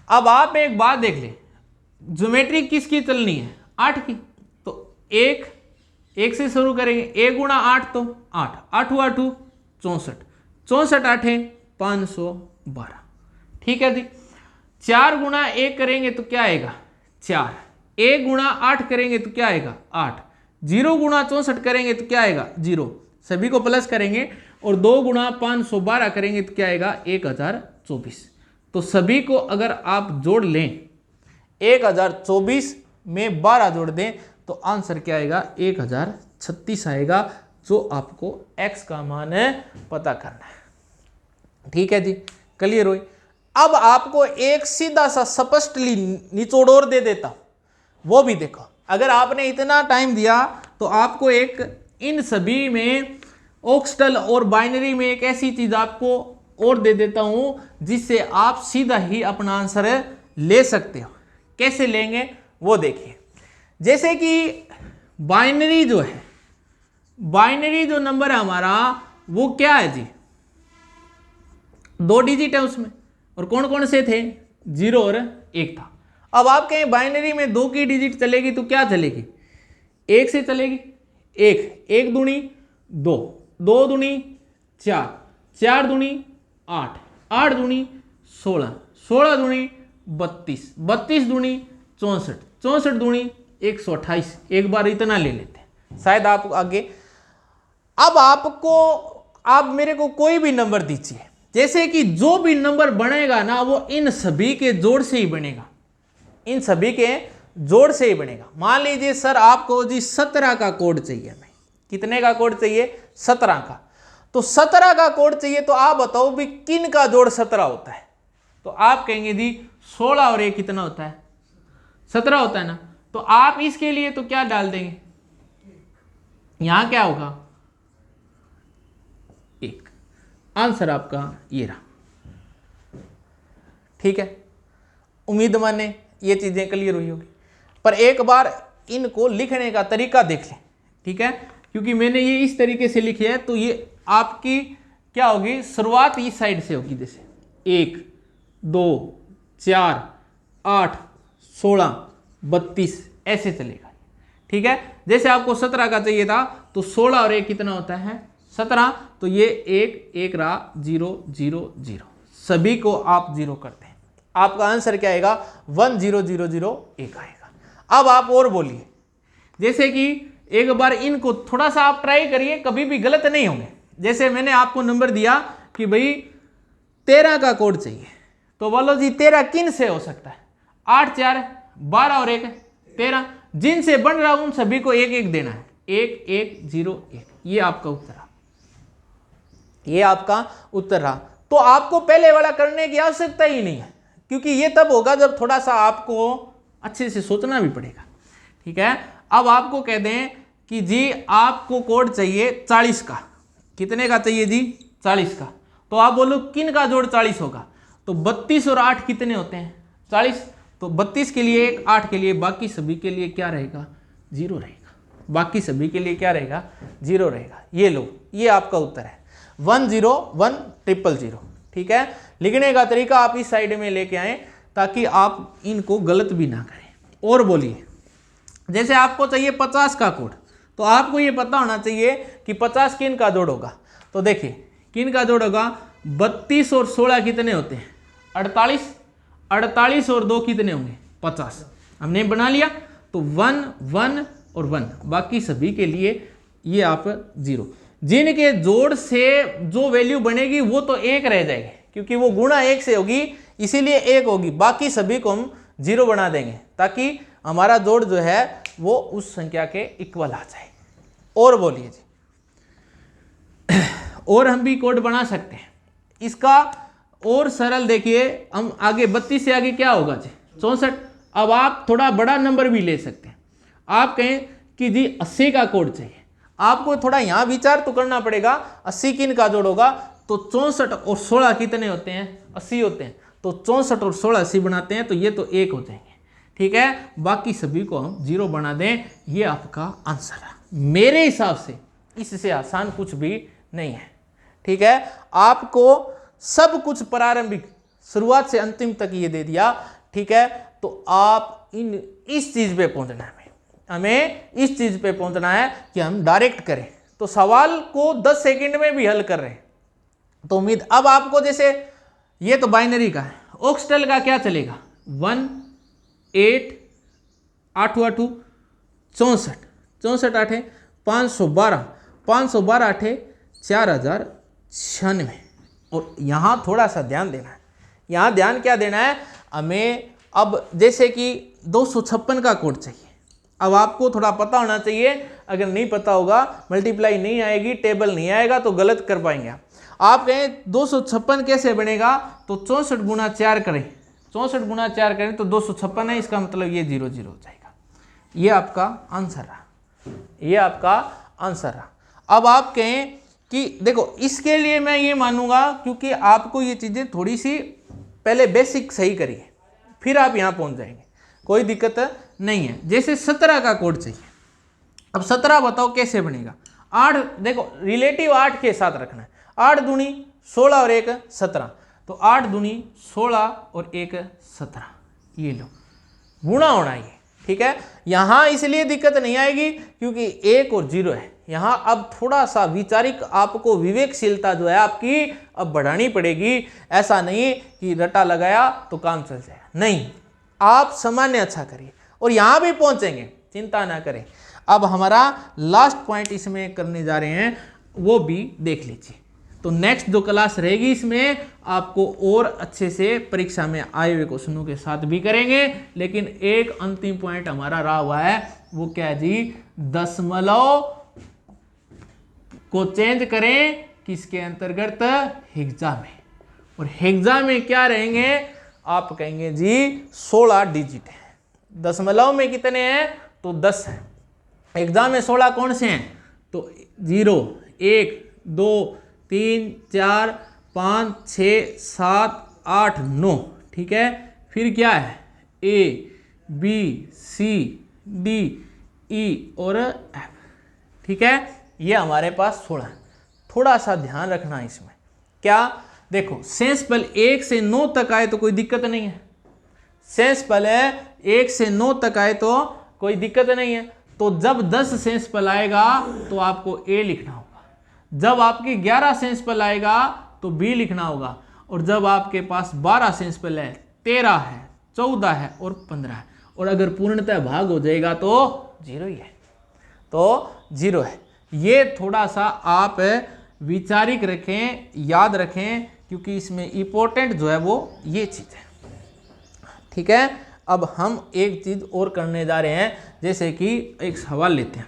अब आप एक बात देख ले, ज्योमेट्री किसकी चलनी है 8 की, तो 1 से शुरू करेंगे, 1 गुणा 8 तो 8, 8 8 64, 64 8 512। ठीक है जी, 4 गुणा 1 करेंगे तो क्या आएगा 4, 1 गुणा 8 करेंगे तो क्या आएगा 8, 0 गुणा 64 करेंगे तो क्या आएगा 0, सभी को प्लस करेंगे, और 2 गुणा 512 करेंगे तो क्या आएगा 1024। तो सभी को अगर आप जोड़ लें 1024 में 12 जोड़ दें तो आंसर क्या आएगा 1036 आएगा, जो आपको x का मान है पता करना है। ठीक है जी, क्लियर हुई। अब आपको एक सीधा सा स्पष्टली निचोड़ और दे देता, वो भी देखो। अगर आपने इतना टाइम दिया तो आपको एक इन सभी में ऑक्टल और बाइनरी में एक ऐसी चीज आपको और दे देता हूं जिससे आप सीधा ही अपना आंसर ले सकते हो। कैसे लेंगे वो देखिए। जैसे कि बाइनरी जो है, बाइनरी जो नंबर है हमारा वो क्या है जी 2 डिजिट है उसमें, और कौन कौन से थे 0 और 1 था। अब आप कहें बाइनरी में 2 की डिजिट चलेगी तो क्या चलेगी 1 से चलेगी, 1 दूनी 2, 2 दूनी 4, 4 दूनी 8, 8 दूनी 16, 16 दूनी 32, 32 दूनी 64, 64 दूनी 128। एक बार इतना ले लेते हैं, शायद आप आगे। अब आप मेरे को कोई भी नंबर दीजिए, जैसे कि जो भी नंबर बनेगा ना वो इन सभी के जोड़ से ही बनेगा, इन सभी के जोड़ से ही बनेगा। मान लीजिए सर आपको जी 17 का कोड चाहिए हमें, कितने का कोड चाहिए? 17 का। तो 17 का कोड चाहिए, तो आप बताओ भी किन का जोड़ 17 होता है? तो आप कहेंगे जी 16 और 1 कितना होता है? 17 होता है ना। तो आप इसके लिए तो क्या डाल देंगे? यहां क्या होगा? 1। आंसर आपका ये रहा। ठीक है, उम्मीद माने ये चीजें क्लियर हुई होगी। पर एक बार इनको लिखने का तरीका देख लें, ठीक है, क्योंकि मैंने ये इस तरीके से लिखी है, तो ये आपकी क्या होगी? शुरुआत इस साइड से होगी, जैसे 1 2 4 8 16 32 ऐसे चलेगा। ठीक है, जैसे आपको 17 का चाहिए था, तो 16 और 1 कितना होता है? 17। तो ये 1 रहा, 0 0 0, सभी को आप 0 करते हैं, आपका आंसर क्या आएगा? 1 0 0 0 1 आएगा। अब आप और बोलिए, जैसे कि एक बार इनको थोड़ा सा आप ट्राई करिए, कभी भी गलत नहीं होंगे। जैसे मैंने आपको नंबर दिया कि भाई 13 का कोड चाहिए, तो बोलो जी 13 किन से हो सकता है? 8 4 12 और 1 13, जिनसे बन रहा उन सभी को 1 1 देना है। 1 1 0 1, ये आपका उत्तर रहा, ये आपका उत्तर रहा। तो आपको पहले वाला करने की आवश्यकता ही नहीं है, क्योंकि ये तब होगा जब थोड़ा सा आपको अच्छे से सोचना भी पड़ेगा। ठीक है, अब आपको कह दें कि जी आपको कोड चाहिए 40 का। कितने का चाहिए जी? 40 का। तो आप बोलो किन का जोड़ 40 होगा? तो 32 और 8 कितने होते हैं? 40। तो 32 के लिए 1, 8 के लिए, बाकी सभी के लिए क्या रहेगा? 0 रहेगा। बाकी सभी के लिए क्या रहेगा? 0 रहेगा। ये लो, ये आपका उत्तर है 1 0 1 0 0। ठीक है, लिखने का तरीका आप इस साइड में लेके आए ताकि आप इनको गलत भी ना करें। और बोलिए, जैसे आपको चाहिए 50 का कोड, तो आपको ये पता होना चाहिए कि 50 किन का जोड़ होगा। तो देखिए किन का जोड़ होगा? 32 और 16 कितने होते हैं? 48। 48 और 2 कितने होंगे? 50। हमने बना लिया। तो 1 1 और 1, बाकी सभी के लिए ये आप 0। जिनके जोड़ से जो वैल्यू बनेगी वो तो 1 रह जाएगी, क्योंकि वो गुणा 1 से होगी, इसीलिए 1 होगी। बाकी सभी को हम 0 बना देंगे ताकि हमारा जोड़ जो है वो उस संख्या के इक्वल आ जाए। और बोलिए जी, और हम भी कोड बना सकते हैं इसका और सरल। देखिए हम आगे 32 से आगे क्या होगा जी? 64। अब आप थोड़ा बड़ा नंबर भी ले सकते हैं। आप कहें कि जी 80 का कोड चाहिए, आपको थोड़ा यहां विचार तो करना पड़ेगा। 80 किन का जोड़ होगा? तो 64 और 16 कितने होते हैं? 80 होते हैं। तो 64 और 16 80 बनाते हैं, तो ये तो 1 हो जाएंगे। ठीक है, बाकी सभी को हम 0 बना दें, ये आपका आंसर है। मेरे हिसाब से इससे आसान कुछ भी नहीं है। ठीक है, आपको सब कुछ प्रारंभिक शुरुआत से अंतिम तक ये दे दिया। ठीक है, तो आप इस चीज पे पहुंचना है, हमें इस चीज पे पहुंचना है कि हम डायरेक्ट करें। तो सवाल को 10 सेकंड में भी हल कर रहे हैं। तो उम्मीद अब आपको, जैसे ये तो बाइनरी का है, ऑक्टल का क्या चलेगा? 1 8 8 8 64 64 8 512 512 8 4096। और यहाँ थोड़ा सा ध्यान देना है। यहाँ ध्यान क्या देना है हमें? अब जैसे कि 256 का कोड चाहिए। अब आपको थोड़ा पता होना चाहिए, अगर नहीं पता होगा मल्टीप्लाई नहीं आएगी, टेबल नहीं आएगा तो गलत कर पाएंगे आप कहें 256 कैसे बनेगा? तो 64 गुना 4 करें, 64 गुना 4 करें तो 256 है, इसका मतलब ये 0 0 हो जाएगा। ये आपका आंसर रहा, ये आपका आंसर रहा। अब आप कहें कि देखो इसके लिए मैं ये मानूंगा, क्योंकि आपको ये चीज़ें थोड़ी सी पहले बेसिक सही करिए, फिर आप यहाँ पहुँच जाएंगे, कोई दिक्कत नहीं है। जैसे 17 का कोड चाहिए। अब 17 बताओ कैसे बनेगा? 8, देखो रिलेटिव 8 के साथ रखना है। 8 दूनी 16 और 1 17, तो 8 दूनी 16 और 1 17, ये लो गुणा होना ये। ठीक है, यहाँ इसलिए दिक्कत नहीं आएगी क्योंकि 1 और 0 है। यहाँ अब थोड़ा सा विचारिक आपको विवेकशीलता जो है आपकी अब बढ़ानी पड़ेगी। ऐसा नहीं कि रटा लगाया तो काम चल जाएगा, नहीं, आप सामान्य अच्छा करिए और यहाँ भी पहुँचेंगे, चिंता ना करें। अब हमारा लास्ट पॉइंट इसमें करने जा रहे हैं, वो भी देख लीजिए। तो नेक्स्ट जो क्लास रहेगी इसमें आपको और अच्छे से परीक्षा में आए हुए क्वेश्चनों के साथ भी करेंगे, लेकिन एक अंतिम पॉइंट हमारा रहा हुआ है, वो क्या है जी? दशमलव को चेंज करें किसके अंतर्गत, हेक्सा में। और हेक्सा में क्या रहेंगे, आप कहेंगे जी 16 डिजिट है। दशमलव में कितने हैं, तो 10 है। हेक्सा में 16 कौन से हैं, तो 0 1 2 3 4 5 6 7 8 9, ठीक है। फिर क्या है, A B C D E और F, ठीक है। ये हमारे पास 16 है। थोड़ा सा ध्यान रखना इसमें, क्या देखो शेष पल 1 से 9 तक आए तो कोई दिक्कत नहीं है। शेष पल 1 से 9 तक आए तो कोई दिक्कत नहीं है। तो जब 10 शेष पल आएगा तो आपको A लिखना होगा, जब आपके 11 शेष पल आएगा तो B लिखना होगा, और जब आपके पास 12 शेष पल है, 13 है, 14 है और 15 है, और अगर पूर्णतः भाग हो जाएगा तो 0 ही है, तो 0 है। ये थोड़ा सा आप विचारिक रखें, याद रखें, क्योंकि इसमें इंपॉर्टेंट जो है वो ये चीज़ है, ठीक है। अब हम एक चीज़ और करने जा रहे हैं, जैसे कि एक सवाल लेते हैं।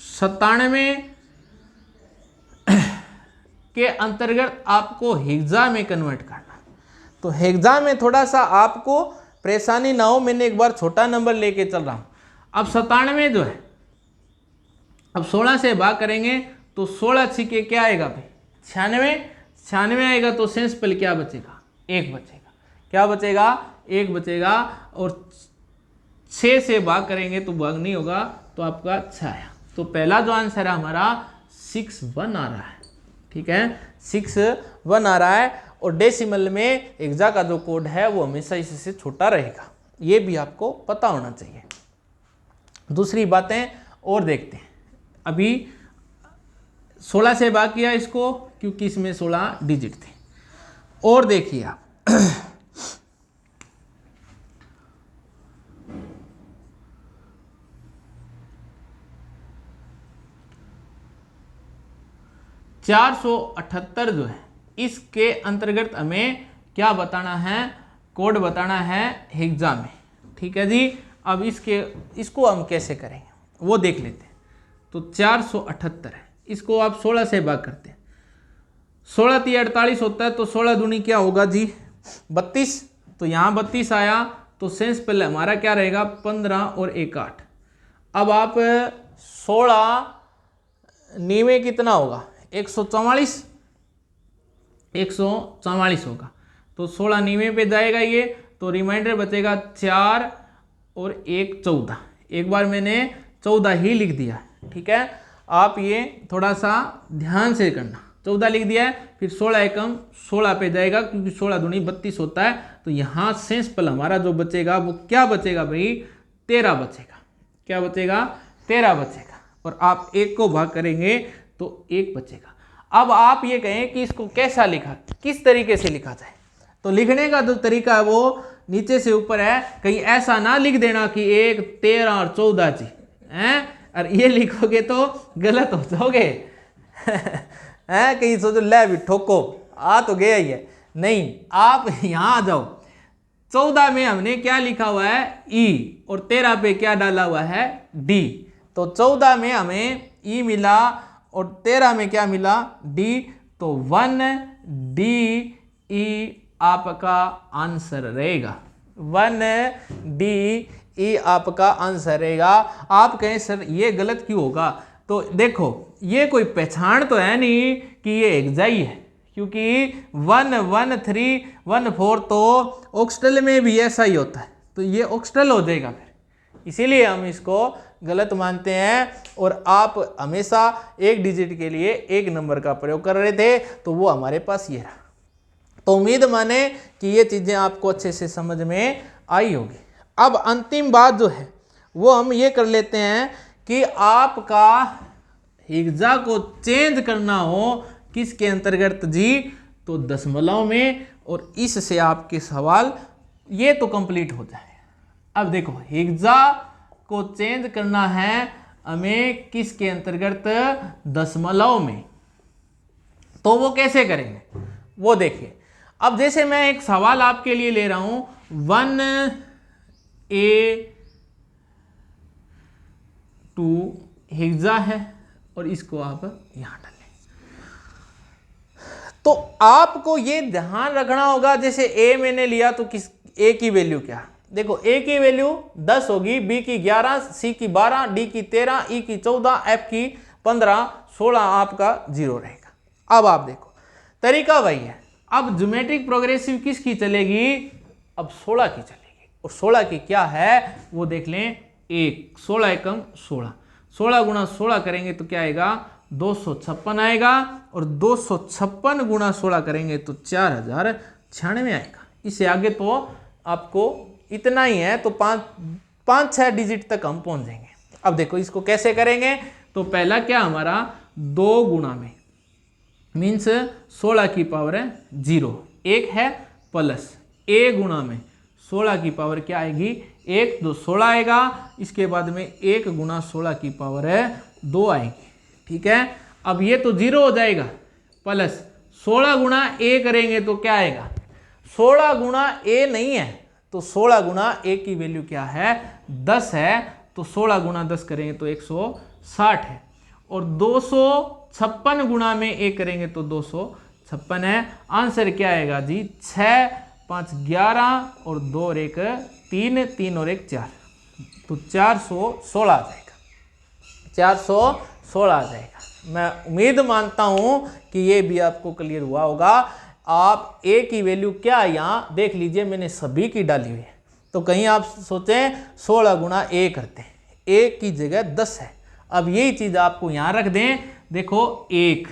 97 के अंतर्गत आपको हेक्सा में कन्वर्ट करना। तो हेक्सा में थोड़ा सा आपको परेशानी ना हो, मैंने एक बार छोटा नंबर लेके चल रहा हूं। अब 97 जो है, अब 16 से भाग करेंगे तो 16 छिके क्या आएगा भाई, 96 आएगा। तो शेष पल क्या बचेगा, 1 बचेगा। क्या बचेगा, 1 बचेगा। और 6 से भाग करेंगे तो भाग नहीं होगा, तो आपका 6 आया। तो पहला जो आंसर है हमारा 61 आ रहा है, ठीक है, 61 आ रहा है। और डेसिमल में हेक्सा का जो कोड है वो हमेशा इससे छोटा रहेगा, ये भी आपको पता होना चाहिए। दूसरी बातें और देखते हैं। अभी 16 से भाग किया इसको, क्योंकि इसमें 16 डिजिट थे। और देखिए आप 478 जो है, इसके अंतर्गत हमें क्या बताना है, कोड बताना है हेक्सा में, ठीक है जी। अब इसको हम कैसे करेंगे वो देख लेते हैं। तो 478 है, इसको आप 16 से भाग करते हैं। 16 × 48 होता है, तो 16 दूनी क्या होगा जी, 32। तो यहाँ 32 आया, तो शेष पहले हमारा क्या रहेगा, 15 और 1 8। अब आप 16 नीवे कितना होगा, 144 होगा। तो 16 नीवे पे जाएगा ये, तो रिमाइंडर बचेगा 4 और 1 14। एक बार मैंने 14 ही लिख दिया, ठीक है। आप ये थोड़ा सा ध्यान से करना, 14 लिख दिया है, फिर 16 एकम 16 पे जाएगा, क्योंकि 16 दूनी 32 होता है। तो यहाँ शेष पल हमारा जो बचेगा वो क्या बचेगा भाई, 13 बचेगा। क्या बचेगा, 13 बचेगा। और आप 1 को भाग करेंगे तो 1 बचेगा। अब आप ये कहें कि इसको कैसा लिखा, किस तरीके से लिखा जाए। तो लिखने का जो तरीका है वो नीचे से ऊपर है। कहीं ऐसा ना लिख देना कि 1 13 और 14 जी हैं, और ये लिखोगे तो गलत हो जाओगे हैं। कहीं सोचो ले भी ठोको, आ तो गया ही है। नहीं, आप यहाँ आ जाओ। 14 में हमने क्या लिखा हुआ है, ई, और 13 पे क्या डाला हुआ है, डी। तो 14 में हमें ई मिला और 13 में क्या मिला, डी। तो 1 डी ई आपका आंसर रहेगा। 1 डी ई आपका आंसर रहेगा। आप कहें सर ये गलत क्यों होगा, तो देखो ये कोई पहचान तो है नहीं कि ये हेक्सा ही है, क्योंकि 1 1 3 1 4 तो ऑक्टल में भी ऐसा ही होता है, तो ये ऑक्टल हो जाएगा फिर, इसीलिए हम इसको गलत मानते हैं। और आप हमेशा 1 डिजिट के लिए 1 नंबर का प्रयोग कर रहे थे, तो वो हमारे पास ये रहा। तो उम्मीद माने कि ये चीज़ें आपको अच्छे से समझ में आई होगी। अब अंतिम बात जो है वो हम ये कर लेते हैं कि आपका हेक्सा को चेंज करना हो किसके अंतर्गत जी, तो दशमलव में। और इससे आपके सवाल ये तो कंप्लीट हो जाए। अब देखो हेक्सा को चेंज करना है हमें किसके अंतर्गत, दशमलव में। तो वो कैसे करेंगे वो देखिए। अब जैसे मैं एक सवाल आपके लिए ले रहा हूं, 1A2 हेक्सा है, और इसको आप यहाँ डालें। तो आपको ये ध्यान रखना होगा, जैसे ए मैंने लिया तो किस ए की वैल्यू क्या, देखो ए की वैल्यू 10 होगी, बी की 11, सी की 12, डी की 13, ई की 14, एफ की 15, 16 आपका 0 रहेगा। अब आप देखो तरीका वही है। अब ज्योमेट्रिक प्रोग्रेसिव किसकी चलेगी, अब 16 की चलेगी। और 16 की क्या है वो देख लें, 1 16 एकम 16, 16 गुणा 16 करेंगे तो क्या आएगा 256 आएगा, और 256 गुणा 16 करेंगे तो 4096 आएगा। इससे आगे तो आपको इतना ही है, तो 5-6 डिजिट तक हम पहुंच जाएंगे। अब देखो इसको कैसे करेंगे, तो पहला क्या हमारा 2 गुणा में मीन्स 16 की पावर है 0, 1 है प्लस ए गुणा में 16 की पावर क्या आएगी 1, 2 16 आएगा। इसके बाद में 1 गुणा 16 की पावर है 2 आएगी। ठीक है, अब ये तो 0 हो जाएगा, प्लस 16 गुणा ए करेंगे तो क्या आएगा, 16 गुणा ए नहीं है तो 16 गुणा ए की वैल्यू क्या है 10 है, तो 16 गुणा 10 करेंगे तो 160 है, और 256 गुणा में ए करेंगे तो 256 है। आंसर क्या आएगा जी 6, 5 11 और 2 और 1 3, 3 और 1 4, तो 416 आ जाएगा, 416 आ जाएगा। मैं उम्मीद मानता हूं कि ये भी आपको क्लियर हुआ होगा। आप ए की वैल्यू क्या है यहाँ देख लीजिए, मैंने सभी की डाली हुई है, तो कहीं आप सोचें 16 गुणा ए करते हैं, ए की जगह 10 है। अब यही चीज़ आपको यहाँ रख दें, देखो 1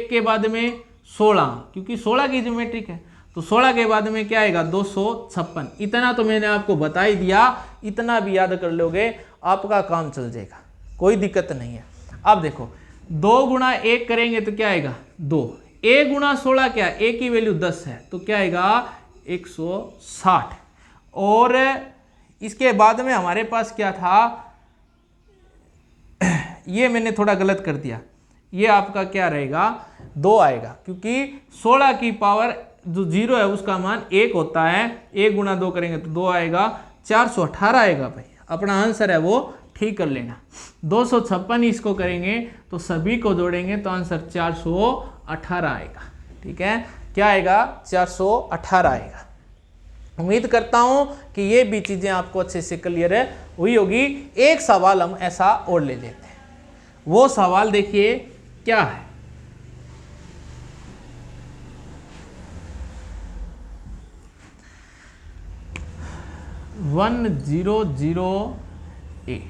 के बाद में 16, क्योंकि 16 की ज्योमेट्रिक है, तो 16 के बाद में क्या आएगा 256। इतना तो मैंने आपको बता ही दिया, इतना भी याद कर लोगे आपका काम चल जाएगा, कोई दिक्कत नहीं है। अब देखो 2 गुणा 1 करेंगे तो क्या आएगा 2, ए गुणा 16 क्या, ए की वैल्यू 10 है तो क्या आएगा 160, और इसके बाद में हमारे पास क्या था, ये मैंने थोड़ा गलत कर दिया, ये आपका क्या रहेगा 2 आएगा, क्योंकि 16 की पावर जो 0 है उसका मान 1 होता है, 1 गुणा 2 करेंगे तो 2 आएगा, 418 आएगा भाई। अपना आंसर है वो ठीक कर लेना। 256 इसको करेंगे तो सभी को जोड़ेंगे तो आंसर 418 आएगा। ठीक है, क्या आएगा 418 आएगा। उम्मीद करता हूं कि ये भी चीजें आपको अच्छे से क्लियर हुई होगी। एक सवाल हम ऐसा और ले लेते हैं, वो सवाल देखिए क्या है। वन 100A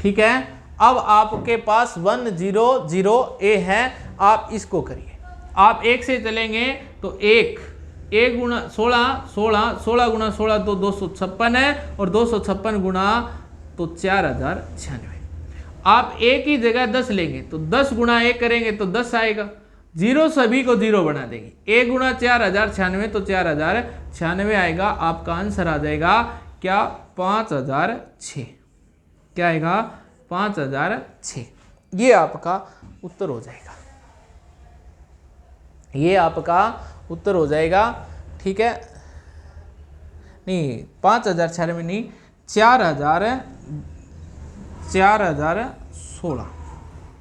ठीक है, अब आपके पास 100A है, आप इसको करिए। आप 1 से चलेंगे तो 1 गुणा 16 गुणा 16 तो 256 है, और 256 गुणा तो 4096। आप ए की जगह 10 लेंगे तो 10 गुणा 1 करेंगे तो 10 आएगा, 0 सभी को 0 बना देंगे, 1 गुणा 4096 तो 4096 आएगा। आपका आंसर आ जाएगा क्या 5006, क्या आएगा 5006। ये आपका उत्तर हो जाएगा, ये आपका उत्तर हो जाएगा। ठीक है, नहीं 5096 नहीं, 4016,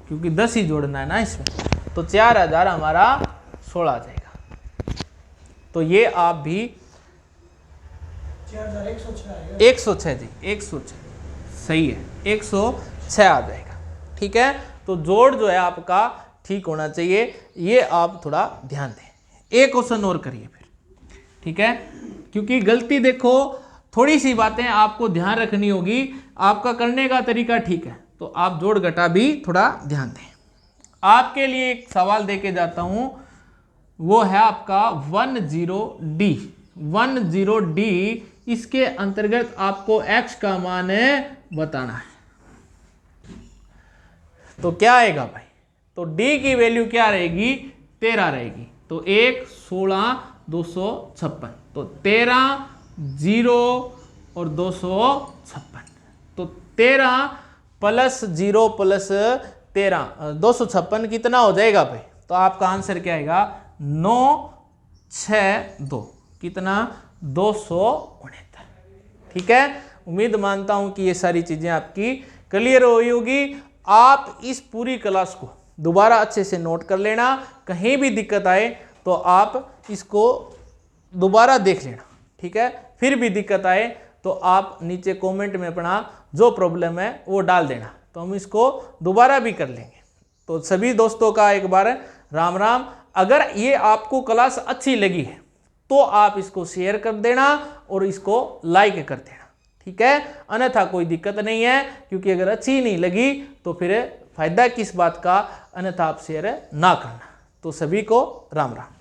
क्योंकि 10 ही जोड़ना है ना इसमें, तो 4000 हमारा 16 आ जाएगा। तो ये आप भी 106 जी, 106 सही है, 106 आ जाएगा। ठीक है, तो जोड़ जो है आपका ठीक होना चाहिए, ये आप थोड़ा ध्यान दें। एक क्वेश्चन और करिए फिर, ठीक है, क्योंकि गलती देखो थोड़ी सी बातें आपको ध्यान रखनी होगी। आपका करने का तरीका ठीक है, तो आप जोड़ घटा भी थोड़ा ध्यान दें। आपके लिए एक सवाल देके जाता हूं, वो है आपका 10D। इसके अंतर्गत आपको x का मान बताना है, तो क्या आएगा भाई, तो d की वैल्यू क्या रहेगी 13 रहेगी, तो 1 16 256, तो 13 0 और 256, तो 13 प्लस 0 प्लस 13 256 कितना हो जाएगा भाई, तो आपका आंसर क्या आएगा 9 262 कितना 269। ठीक है, उम्मीद मानता हूं कि ये सारी चीजें आपकी क्लियर हुई होगी। आप इस पूरी क्लास को दोबारा अच्छे से नोट कर लेना, कहीं भी दिक्कत आए तो आप इसको दोबारा देख लेना। ठीक है, फिर भी दिक्कत आए तो आप नीचे कमेंट में अपना जो प्रॉब्लम है वो डाल देना, तो हम इसको दोबारा भी कर लेंगे। तो सभी दोस्तों का एक बार राम राम। अगर ये आपको क्लास अच्छी लगी है तो आप इसको शेयर कर देना और इसको लाइक कर देना। ठीक है, अन्यथा कोई दिक्कत नहीं है, क्योंकि अगर अच्छी नहीं लगी तो फिर फायदा किस बात का, अन्यथा आप शेयर ना करना। तो सभी को राम राम।